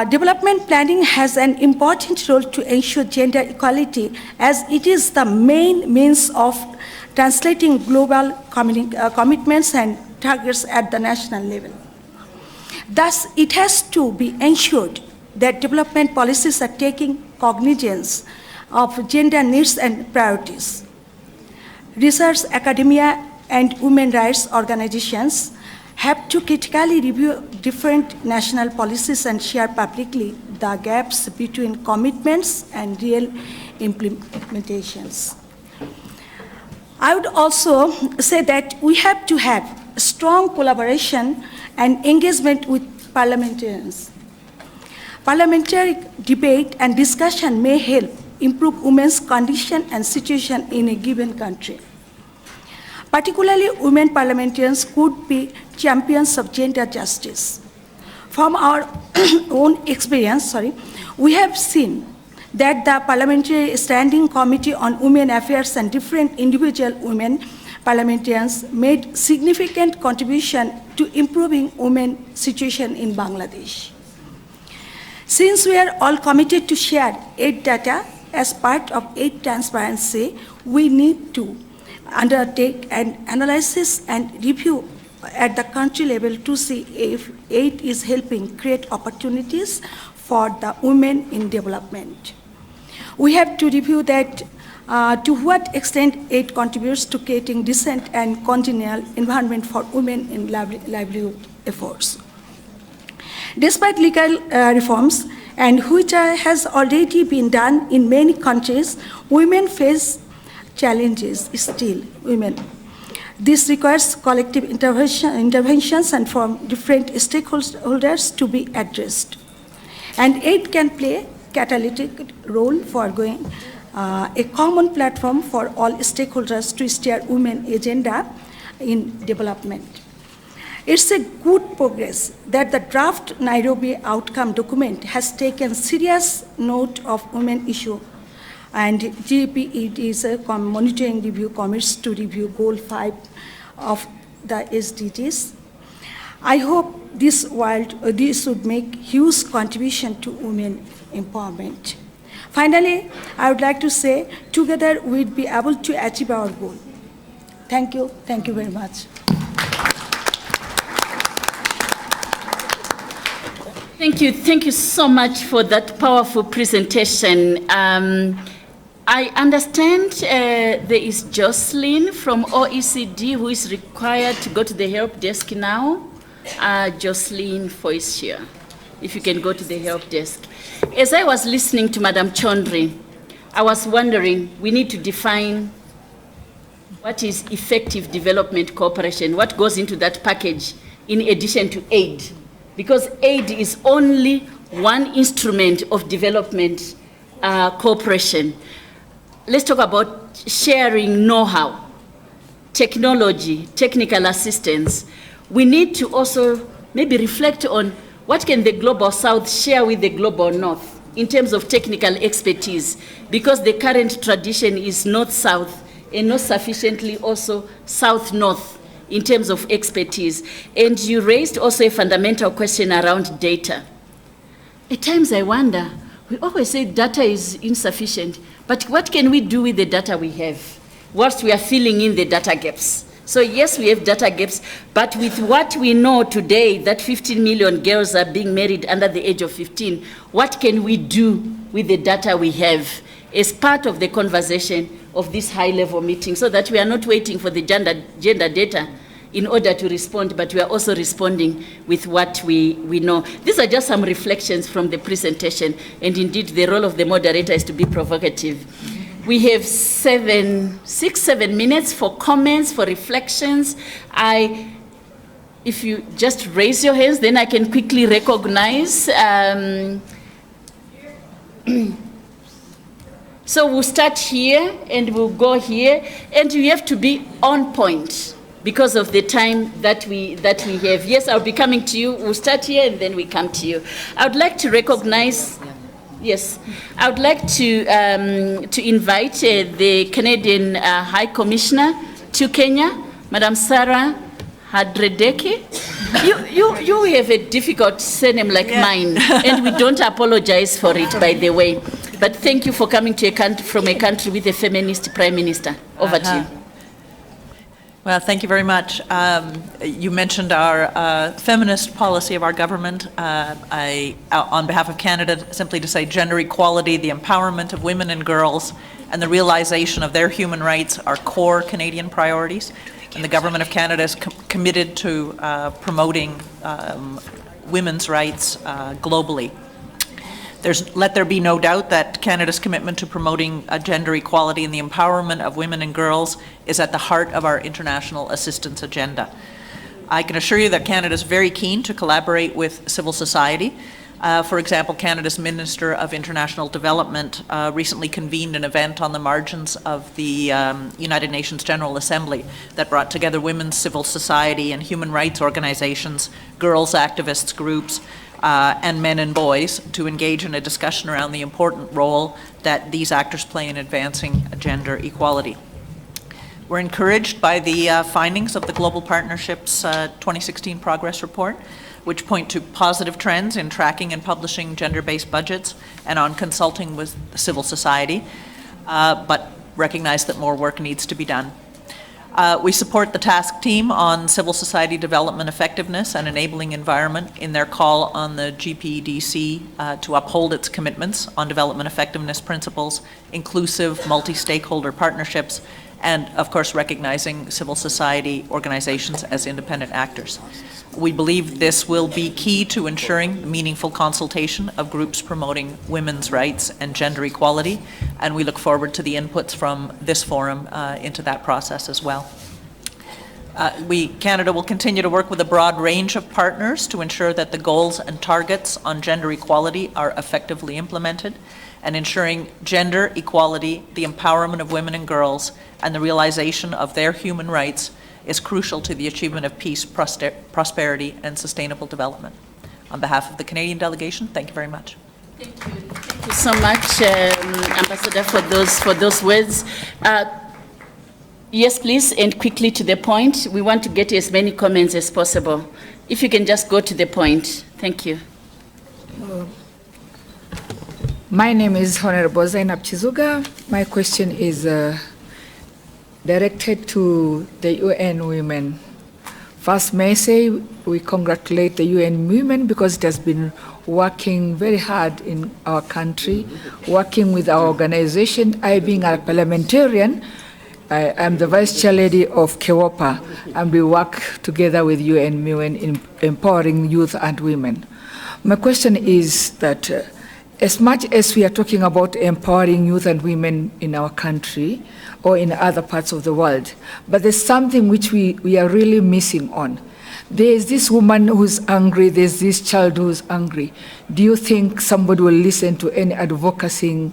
development planning has an important role to ensure gender equality, as it is the main means of translating global commitments and targets at the national level. Thus, it has to be ensured that development policies are taking cognizance of gender needs and priorities. Research, academia, and women rights organizations have to critically review different national policies and share publicly the gaps between commitments and real implementations. I would also say that we have to have strong strong collaboration and engagement with parliamentarians. Parliamentary debate and discussion may help improve women's condition and situation in a given country. Particularly, women parliamentarians could be champions of gender justice. From our own experience, we have seen that the Parliamentary Standing Committee on Women Affairs and different individual women parliamentarians made significant contribution to improving women's situation in Bangladesh. Since we are all committed to share aid data as part of aid transparency, we need to undertake an analysis and review at the country level to see if aid is helping create opportunities for the women in development. We have to review that to what extent aid contributes to creating decent and congenial environment for women in livelihood efforts. Despite legal reforms, and which has already been done in many countries, women face challenges still, women. This requires collective interventions and from different stakeholders to be addressed. And aid can play a catalytic role for going a common platform for all stakeholders to steer women's agenda in development. It's a good progress that the draft Nairobi outcome document has taken serious note of women issue, and GPED is a monitoring review commits to review Goal 5 of the SDGs. I hope this would make huge contribution to women empowerment. Finally, I would like to say, together we'd be able to achieve our goal. Thank you very much. Thank you so much for that powerful presentation. I understand there is Jocelyn from OECD who is required to go to the help desk now. Jocelyn Foysia, if you can go to the help desk. As I was listening to Madam Chondri, I was wondering, we need to define what is effective development cooperation, what goes into that package in addition to aid. Because aid is only one instrument of development cooperation. Let's talk about sharing know-how, technology, technical assistance. We need to also maybe reflect on what can the Global South share with the Global North in terms of technical expertise, because the current tradition is North-South and not sufficiently also South-North in terms of expertise. And you raised also a fundamental question around data. At times I wonder, we always say data is insufficient, but what can we do with the data we have whilst we are filling in the data gaps? So yes, we have data gaps, but with what we know today, that 15 million girls are being married under the age of 15, what can we do with the data we have as part of the conversation of this high-level meeting, so that we are not waiting for the gender data in order to respond, but we are also responding with what we know. These are just some reflections from the presentation, and indeed the role of the moderator is to be provocative. We have 6-7 minutes for comments, for reflections. If you just raise your hands, then I can quickly recognize. So we'll start here and we'll go here, and you have to be on point because of the time that we have. Yes, I'll be coming to you. We'll start here and then we come to you. I would like to recognize, yes, I would like to invite the Canadian High Commissioner to Kenya, Madam Sarah Hadredeki. You have a difficult surname like mine, and we don't apologize for it, by the way. But thank you for coming to from a country with a feminist prime minister. Over to you. Well, thank you very much. You mentioned our feminist policy of our government. On behalf of Canada, simply to say gender equality, the empowerment of women and girls, and the realization of their human rights are core Canadian priorities. And the Government of Canada is committed to promoting women's rights globally. Let there be no doubt that Canada's commitment to promoting gender equality and the empowerment of women and girls is at the heart of our international assistance agenda. I can assure you that Canada is very keen to collaborate with civil society. For example, Canada's Minister of International Development recently convened an event on the margins of the United Nations General Assembly that brought together women's civil society and human rights organizations, girls activists groups, and men and boys to engage in a discussion around the important role that these actors play in advancing gender equality. We're encouraged by the findings of the Global Partnership's 2016 Progress Report, which point to positive trends in tracking and publishing gender-based budgets and on consulting with civil society, but recognize that more work needs to be done. We support the task team on civil society development effectiveness and enabling environment in their call on the GPDC to uphold its commitments on development effectiveness principles, inclusive multi-stakeholder partnerships, and of course recognizing civil society organizations as independent actors. We believe this will be key to ensuring meaningful consultation of groups promoting women's rights and gender equality, and we look forward to the inputs from this forum into that process as well. Canada will continue to work with a broad range of partners to ensure that the goals and targets on gender equality are effectively implemented, and ensuring gender equality, the empowerment of women and girls, and the realization of their human rights is crucial to the achievement of peace, prosperity, and sustainable development. On behalf of the Canadian delegation, thank you very much. Thank you. Thank you so much, Ambassador, for those words. Yes, please, and quickly to the point. We want to get as many comments as possible. If you can just go to the point. Thank you. My name is Honorable Zainab Chizuga. My question is directed to the UN Women. First, may I say we congratulate the UN Women because it has been working very hard in our country, working with our organization. I, being a parliamentarian, I am the Vice Chair Lady of KEWOPA, and we work together with UN Women in empowering youth and women. My question is that as much as we are talking about empowering youth and women in our country or in other parts of the world, but there's something which we are really missing on. There's this woman who's angry, there's this child who's angry. Do you think somebody will listen to any advocacy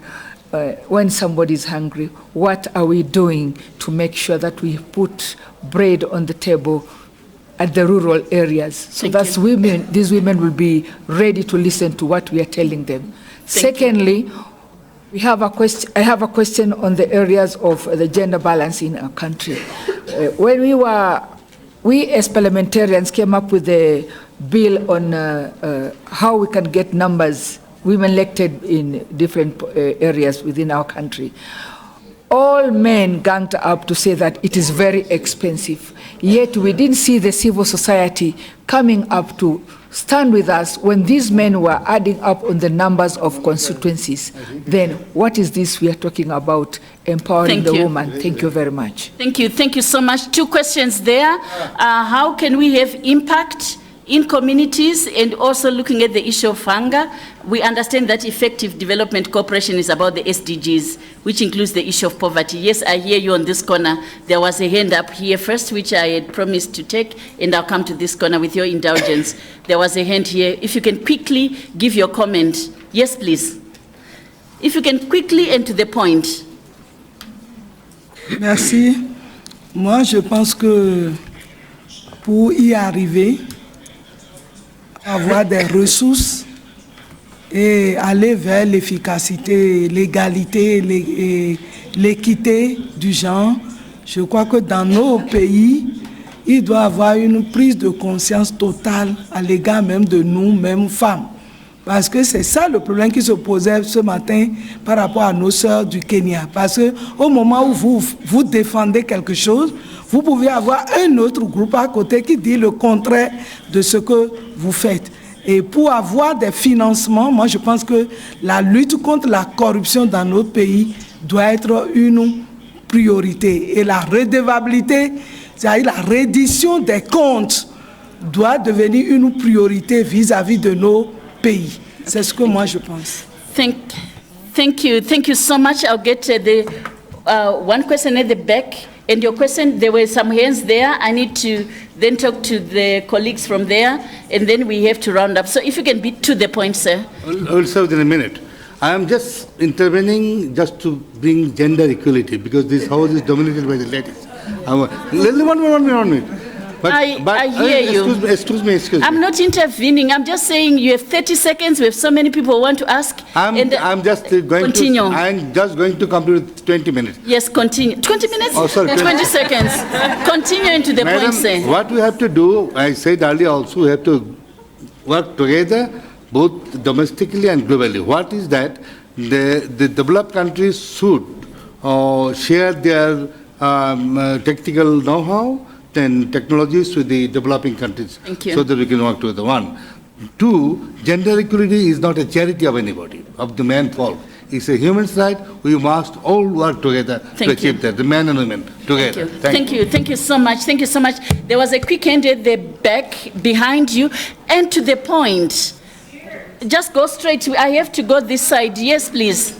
when somebody is hungry? What are we doing to make sure that we put bread on the table at the rural areas so that these women will be ready to listen to what we are telling them? Secondly, I have a question on the areas of the gender balance in our country. When we as parliamentarians came up with a bill on how we can get numbers, women elected in different areas within our country. All men ganged up to say that it is very expensive. Yet we didn't see the civil society coming up to stand with us when these men were adding up on the numbers of constituencies. Then what is this we are talking about, empowering the woman? Thank you very much. Thank you. Thank you so much. Two questions there. How can we have impact in communities, and also looking at the issue of hunger? We understand that effective development cooperation is about the SDGs, which includes the issue of poverty. Yes, I hear you on this corner. There was a hand up here first, which I had promised to take, and I'll come to this corner with your indulgence. There was a hand here. If you can quickly give your comment. Yes, please. If you can quickly and to the point. Merci. Moi, je pense que pour y arriver, avoir des ressources et aller vers l'efficacité, l'égalité et l'équité du genre, je crois que dans nos pays, il doit y avoir une prise de conscience totale à l'égard même de nous, mêmes femmes. Parce que c'est ça le problème qui se posait ce matin par rapport à nos sœurs du Kenya. Parce qu'au moment où vous défendez quelque chose, vous pouvez avoir un autre groupe à côté qui dit le contraire de ce que vous faites. Et pour avoir des financements, moi je pense que la lutte contre la corruption dans notre pays doit être une priorité. Et la redevabilité, c'est-à-dire la reddition des comptes, doit devenir une priorité vis-à-vis de nos pays. C'est ce que moi je pense. Thank you so much. I'll get the one question at the back. And your question, there were some hands there. I need to then talk to the colleagues from there, and then we have to round up. So if you can be to the point, sir. I'll serve in a minute. I am just intervening just to bring gender equality because this house is dominated by the ladies. One minute. But I hear you. Excuse me. I'm not intervening. I'm just saying you have 30 seconds. We have so many people who want to ask. I'm just going continue. I'm just going to complete with 20 minutes. Yes, continue. 20 minutes? Oh, sorry. 20 seconds. Continue into the Madam, point, sir. what we have to do, I said earlier also, we have to work together, both domestically and globally. What is that? The developed countries should share their technical know-how and technologies with the developing countries. Thank you. So that we can work together. One. Two, gender equality is not a charity of anybody, of the man folk. It's a human right. We must all work together to achieve that, the men and women together. Thank you. Thank you so much. Thank you so much. There was a quick hand at the back behind you, and to the point. Just go straight to, I have to go this side. Yes, please.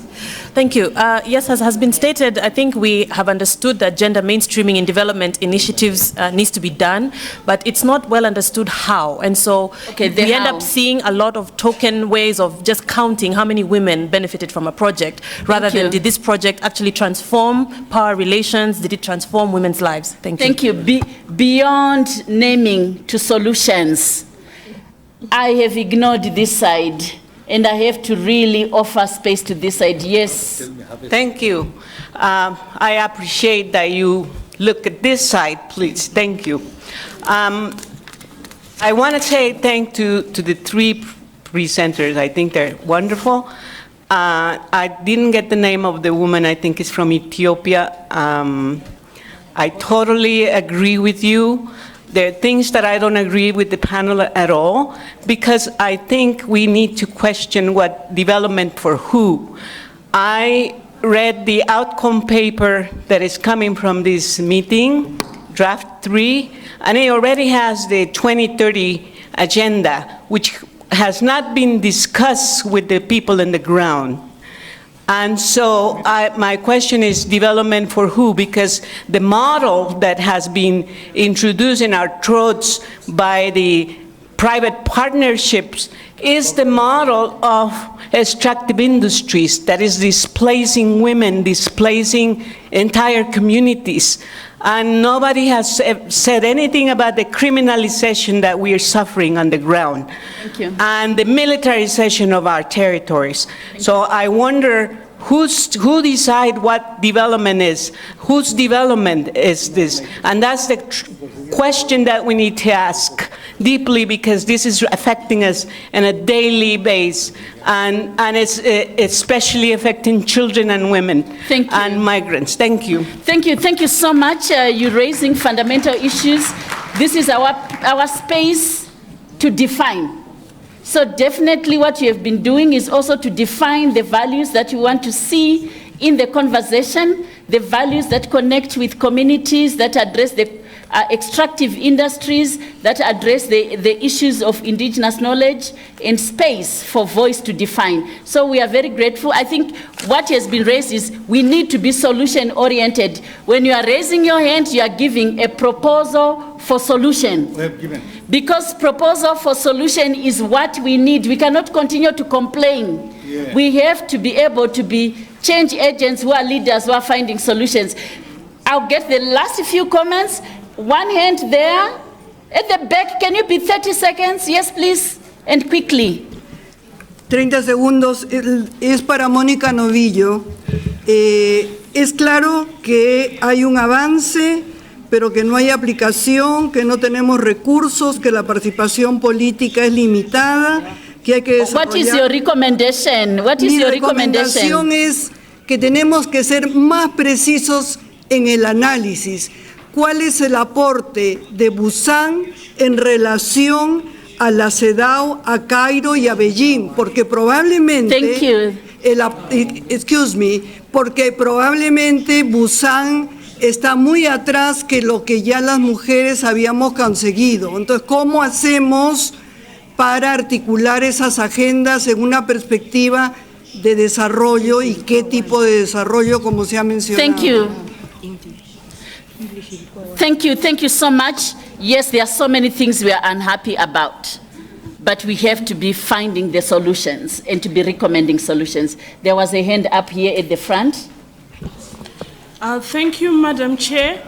Thank you. Yes, as has been stated, I think we have understood that gender mainstreaming in development initiatives needs to be done, but it's not well understood how. And so we end up seeing a lot of token ways of just counting how many women benefited from a project, rather than did this project actually transform power relations, did it transform women's lives? Thank you. Thank you. Beyond naming to solutions, I have ignored this side. And I have to really offer space to this side. Yes. Thank you. I appreciate that you look at this side, please. Thank you. I want to say thank you to the three presenters. I think they're wonderful. I didn't get the name of the woman. I think it's from Ethiopia. I totally agree with you. There are things that I don't agree with the panel at all, because I think we need to question what development for who. I read the outcome paper that is coming from this meeting, draft 3, and it already has the 2030 agenda, which has not been discussed with the people on the ground. And so my question is development for who? Because the model that has been introduced in our throats by the private partnerships is the model of extractive industries that is displacing women, displacing entire communities. And nobody has said anything about the criminalization that we are suffering on the ground. Thank you. And the militarization of our territories. So I wonder who decide what development is? Whose development is this? And that's the question that we need to ask deeply, because this is affecting us on a daily basis, and it's especially affecting children and women and migrants. Thank you. Thank you. Thank you so much. You're raising fundamental issues. This is our space to define. So definitely what you have been doing is also to define the values that you want to see in the conversation, the values that connect with communities, that address the extractive industries, that address the issues of indigenous knowledge, and space for voice to define. So we are very grateful. I think what has been raised is we need to be solution-oriented. When you are raising your hand, you are giving a proposal for solution. We have given. Because proposal for solution is what we need. We cannot continue to complain. Yeah. We have to be able to be change agents who are leaders who are finding solutions. I'll get the last few comments. One hand there. At the back, can you be 30 seconds? Yes, please. And quickly. 30 segundos. Es para Mónica Novillo. Es claro que hay un avance, pero que no hay aplicación, que no tenemos recursos, que la participación política es limitada, que hay que desarrollar. What is your recommendation? What is your recommendation? Mi recomendación es que tenemos que ser más precisos en el análisis. ¿Cuál es el aporte de Busan en relación a la CEDAW, a Cairo y a Beijing? Porque probablemente, porque probablemente Busan está muy atrás que lo que ya las mujeres habíamos conseguido. Entonces, ¿cómo hacemos para articular esas agendas en una perspectiva de desarrollo y qué tipo de desarrollo, como se ha mencionado? Thank you. Thank you so much. Yes, there are so many things we are unhappy about, but we have to be finding the solutions and to be recommending solutions. There was a hand up here at the front. Thank you, Madam Chair.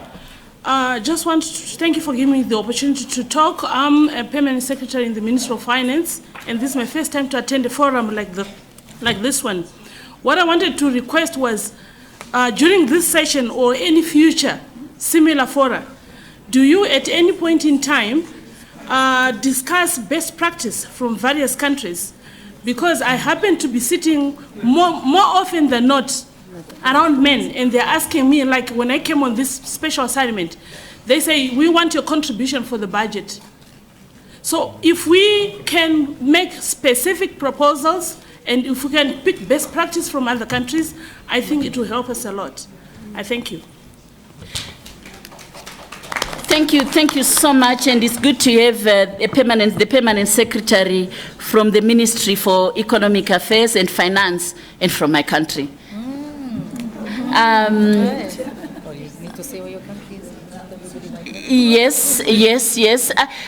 Just want to thank you for giving me the opportunity to talk. I'm a permanent secretary in the Ministry of Finance, and this is my first time to attend a forum like this one. What I wanted to request was, during this session or any future similar fora, do you at any point in time discuss best practice from various countries? Because I happen to be sitting more often than not around men, and they're asking me, like when I came on this special assignment, they say, we want your contribution for the budget. So if we can make specific proposals and if we can pick best practice from other countries, I think it will help us a lot. I thank you. Thank you so much, and it's good to have the permanent secretary from the Ministry for Economic Affairs and Finance and from my country. Yes.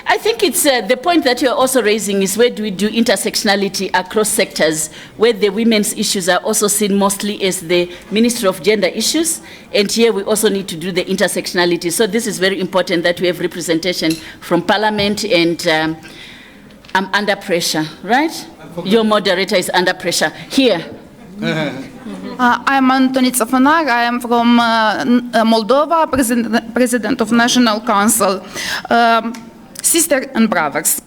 I think it's the point that you're also raising is where do we do intersectionality across sectors, where the women's issues are also seen mostly as the Ministry of Gender Issues, and here we also need to do the intersectionality. So this is very important that we have representation from Parliament, and I'm under pressure, right? Your moderator is under pressure. Here. I'm Antonica Fanag. I am from Moldova, President of National Council. Sister and brothers,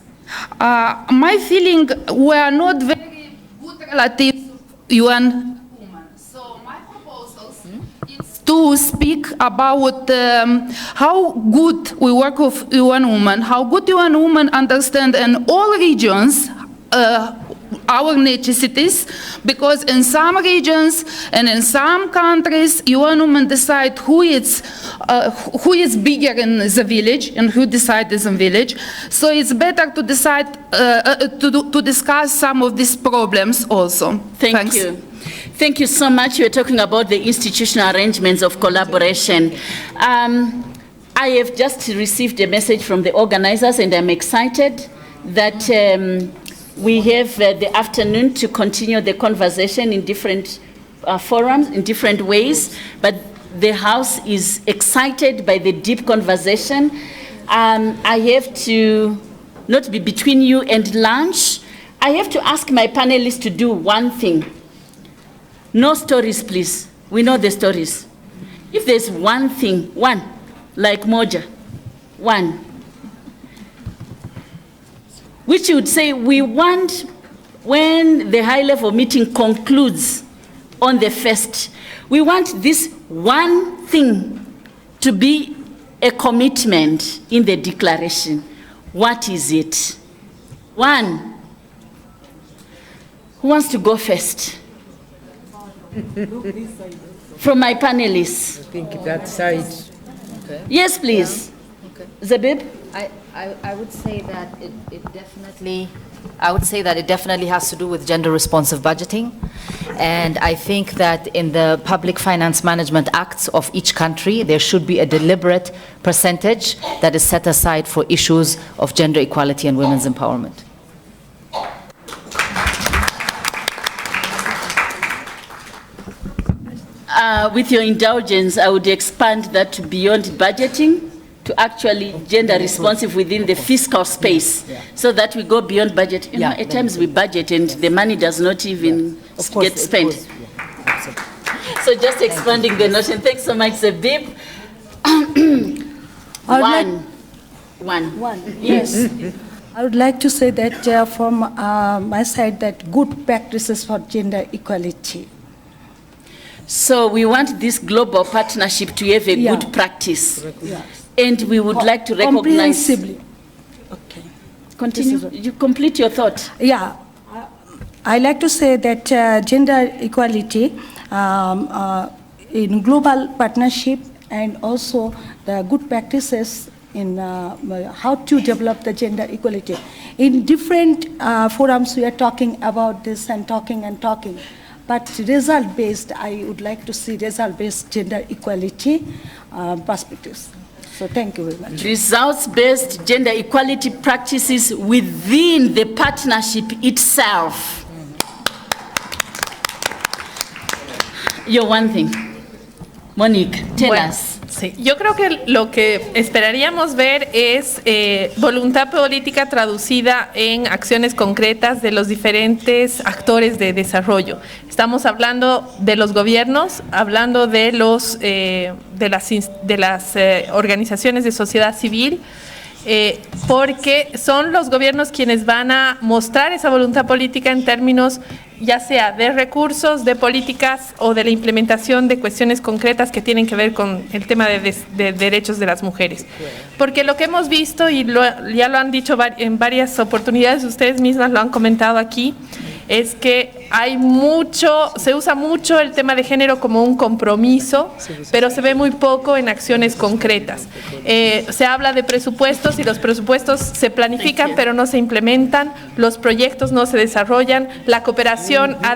my feeling, we are not very good relatives of UN women. So my proposal is to speak about how good we work with UN women, how good UN women understand in all regions our necessities, because in some regions and in some countries, UN women decide who is bigger in the village and who decides in the village. So it's better to decide to discuss some of these problems also. Thanks. Thank you so much. You're talking about the institutional arrangements of collaboration. I have just received a message from the organizers, and I'm excited that we have the afternoon to continue the conversation in different forums, in different ways, but the House is excited by the deep conversation. I have to not be between you and lunch. I have to ask my panelists to do one thing. No stories, please. We know the stories. If there's one thing, like Moja, one, which you would say we want when the high-level meeting concludes on the 1st, we want this one thing to be a commitment in the declaration. What is it? One. Who wants to go first? From my panelists. I think that side. Okay. Yes, please. Okay. Zabib? I would say that it definitely has to do with gender responsive budgeting. And I think that in the public finance management acts of each country, there should be a deliberate percentage that is set aside for issues of gender equality and women's empowerment. With your indulgence, I would expand that to beyond budgeting, to actually gender responsive within the fiscal space, so that we go beyond budget. You know, at times we budget and the money does not even get spent. So just expanding the notion. Thanks so much, Zabib. One. Yes. I would like to say that from my side, that good practices for gender equality. So we want this global partnership to have a good practice. And we would like to recognize... Comprehensively. Okay. Continue. You complete your thought. Yeah. I like to say that gender equality in global partnership, and also the good practices in how to develop the gender equality. In different forums, we are talking about this and talking. But result-based, I would like to see result-based gender equality perspectives. So thank you very much. Results-based gender equality practices within the partnership itself. You're one thing. Monique, tell us. Sí, yo creo que lo que esperaríamos ver es voluntad política traducida en acciones concretas de los diferentes actores de desarrollo. Estamos hablando de los gobiernos, hablando de las organizaciones de sociedad civil, porque son los gobiernos quienes van a mostrar esa voluntad política en términos ya sea de recursos, de políticas o de la implementación de cuestiones concretas que tienen que ver con el tema de derechos de las mujeres. Porque lo que hemos visto, y ya lo han dicho en varias oportunidades, ustedes mismas lo han comentado aquí, es que se usa mucho el tema de género como un compromiso, pero se ve muy poco en acciones concretas. Se habla de presupuestos y los presupuestos se planifican pero no se implementan, los proyectos no se desarrollan, la cooperación ha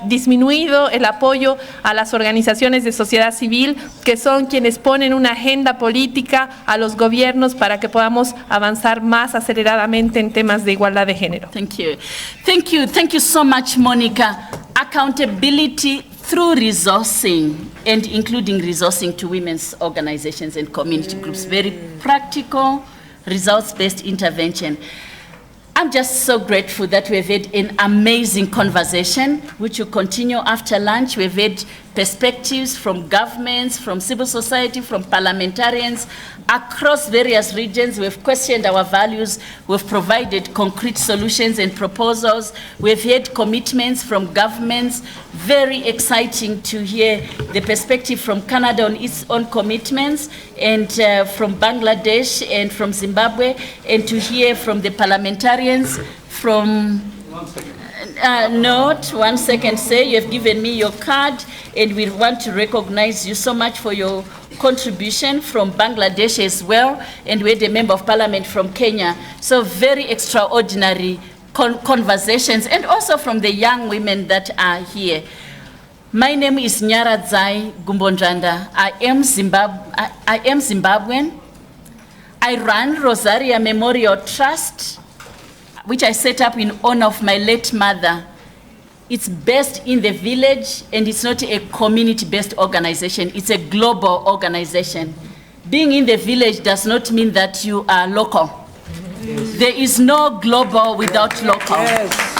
disminuido el apoyo a las organizaciones de sociedad civil, que son quienes ponen una agenda política a los gobiernos para que podamos avanzar más aceleradamente en temas de igualdad de género. Thank you so much, Monica. Accountability through resourcing and including resourcing to women's organizations and community groups. Very practical, results-based intervention. I'm just so grateful that we've had an amazing conversation, which will continue after lunch. We've had perspectives from governments, from civil society, from parliamentarians across various regions. We've questioned our values. We've provided concrete solutions and proposals. We've had commitments from governments. Very exciting to hear the perspective from Canada on its own commitments, and from Bangladesh and from Zimbabwe, and to hear from the parliamentarians from... Note, 1 second, say you have given me your card, and we want to recognize you so much for your contribution from Bangladesh as well, and we had a member of parliament from Kenya. So very extraordinary conversations, and also from the young women that are here. My name is Nyaradzai Gumbonjanda. I am Zimbabwean. I run Rosaria Memorial Trust, which I set up in honor of my late mother. It's based in the village, and it's not a community-based organization. It's a global organization. Being in the village does not mean that you are local. There is no global without local. Yes.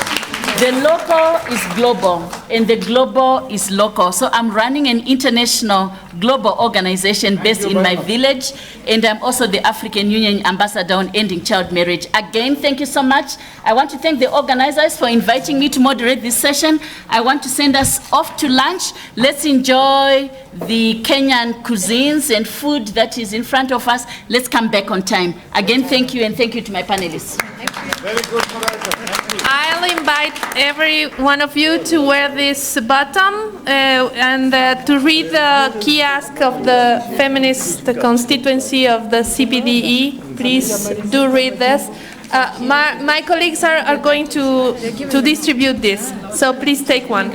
The local is global, and the global is local. So I'm running an international global organization based in my village, and I'm also the African Union Ambassador on Ending Child Marriage. Again, thank you so much. I want to thank the organizers for inviting me to moderate this session. I want to send us off to lunch. Let's enjoy the Kenyan cuisines and food that is in front of us. Let's come back on time. Again, thank you, and thank you to my panelists. Very good. I'll invite every one of you to wear this button and to read the key ask of the feminist constituency of the CPDE. Please do read this. My colleagues are going to distribute this, so please take one.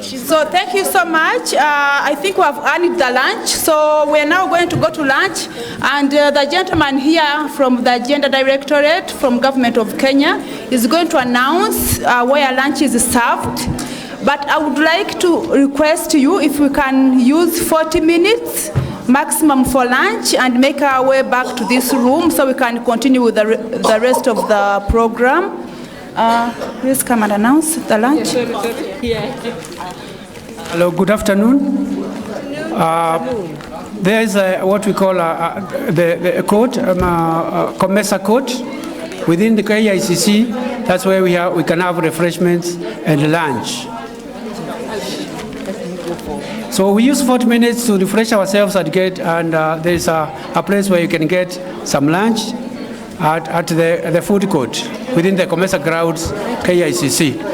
So thank you so much. I think we have earned the lunch, so we are now going to go to lunch, and the gentleman here from the Gender Directorate from Government of Kenya is going to announce where lunch is served. But I would like to request you if we can use 40 minutes maximum for lunch and make our way back to this room so we can continue with the rest of the program. Please come and announce the lunch. Hello, good afternoon. There is what we call the court, COMESA court within the KICC. That's where we can have refreshments and lunch. So we use 40 minutes to refresh ourselves and there is a place where you can get some lunch at the food court within the COMESA grounds, KICC.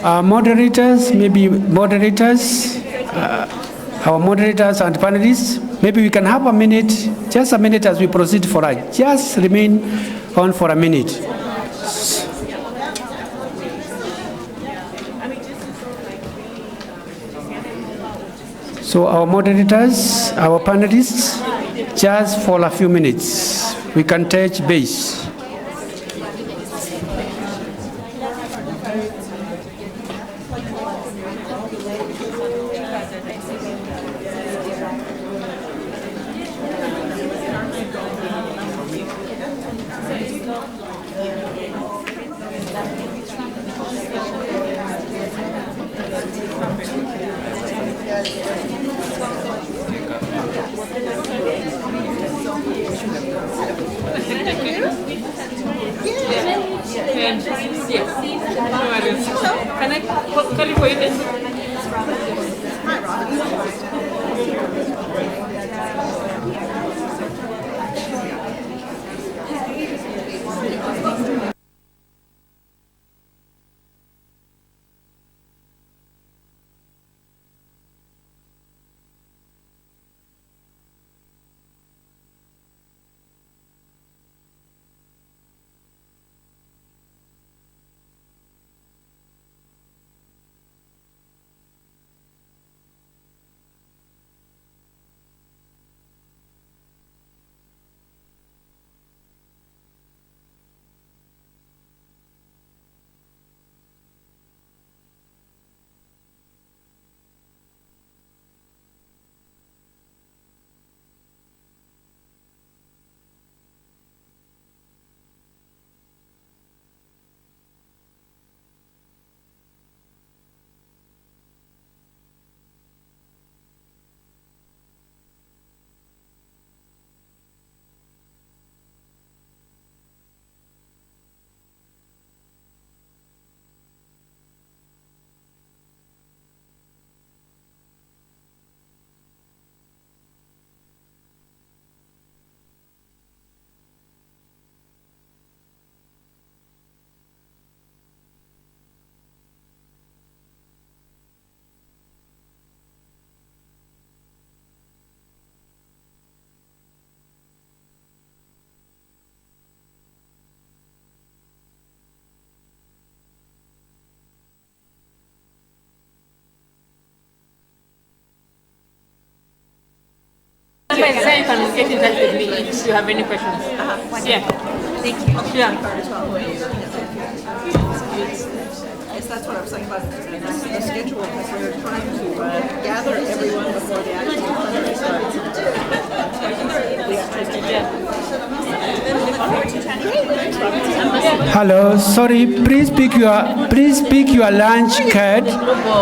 Our moderators, our moderators and panelists, maybe we can have a minute just a minute as we proceed for us. Just remain on for a minute. So our moderators, our panelists, just for a few minutes, we can touch base. Get in touch with me if you have any questions. Yeah. Thank you. Yeah. That's what I was saying about the schedule, because we were trying to gather everyone before the actual plenary starts. Hello, sorry, please pick your lunch card.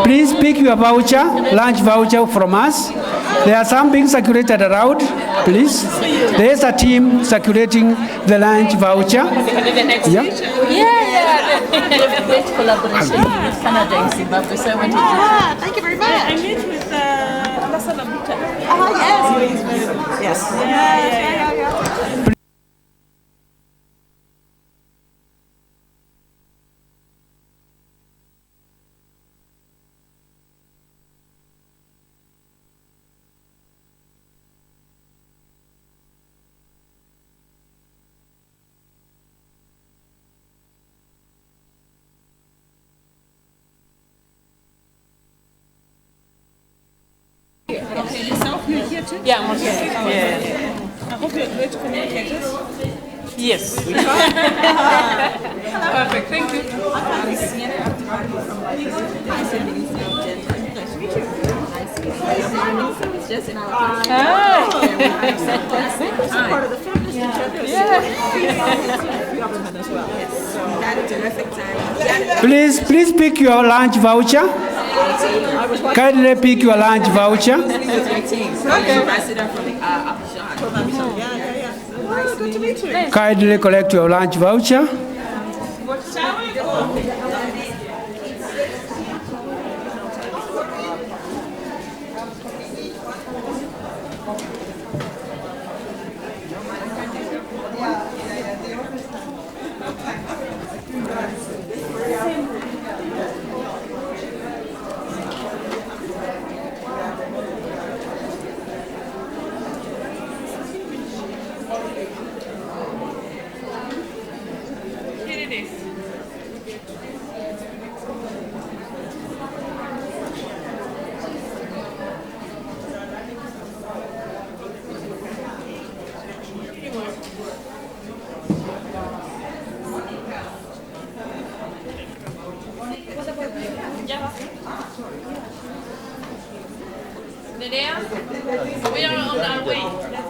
Please pick your voucher, lunch voucher from us. There are some being circulated around, please. There's a team circulating the lunch voucher. Yeah. Great collaboration with Canada and Zimbabwe, so I wanted to... Thank you very much. I met with Ambassador Buta. Yes. Yeah. Okay, yourself, you're here too? Yeah, I'm okay. Yeah. I hope you're great communicators. Yes. Perfect, thank you. It's just in our part of the feminist government as well. Yes. So had a terrific time. Please pick your lunch voucher. Kindly pick your lunch voucher. Ambassador from Abidjan. Good to meet you. Kindly collect your lunch voucher. Nerea, we are on our way.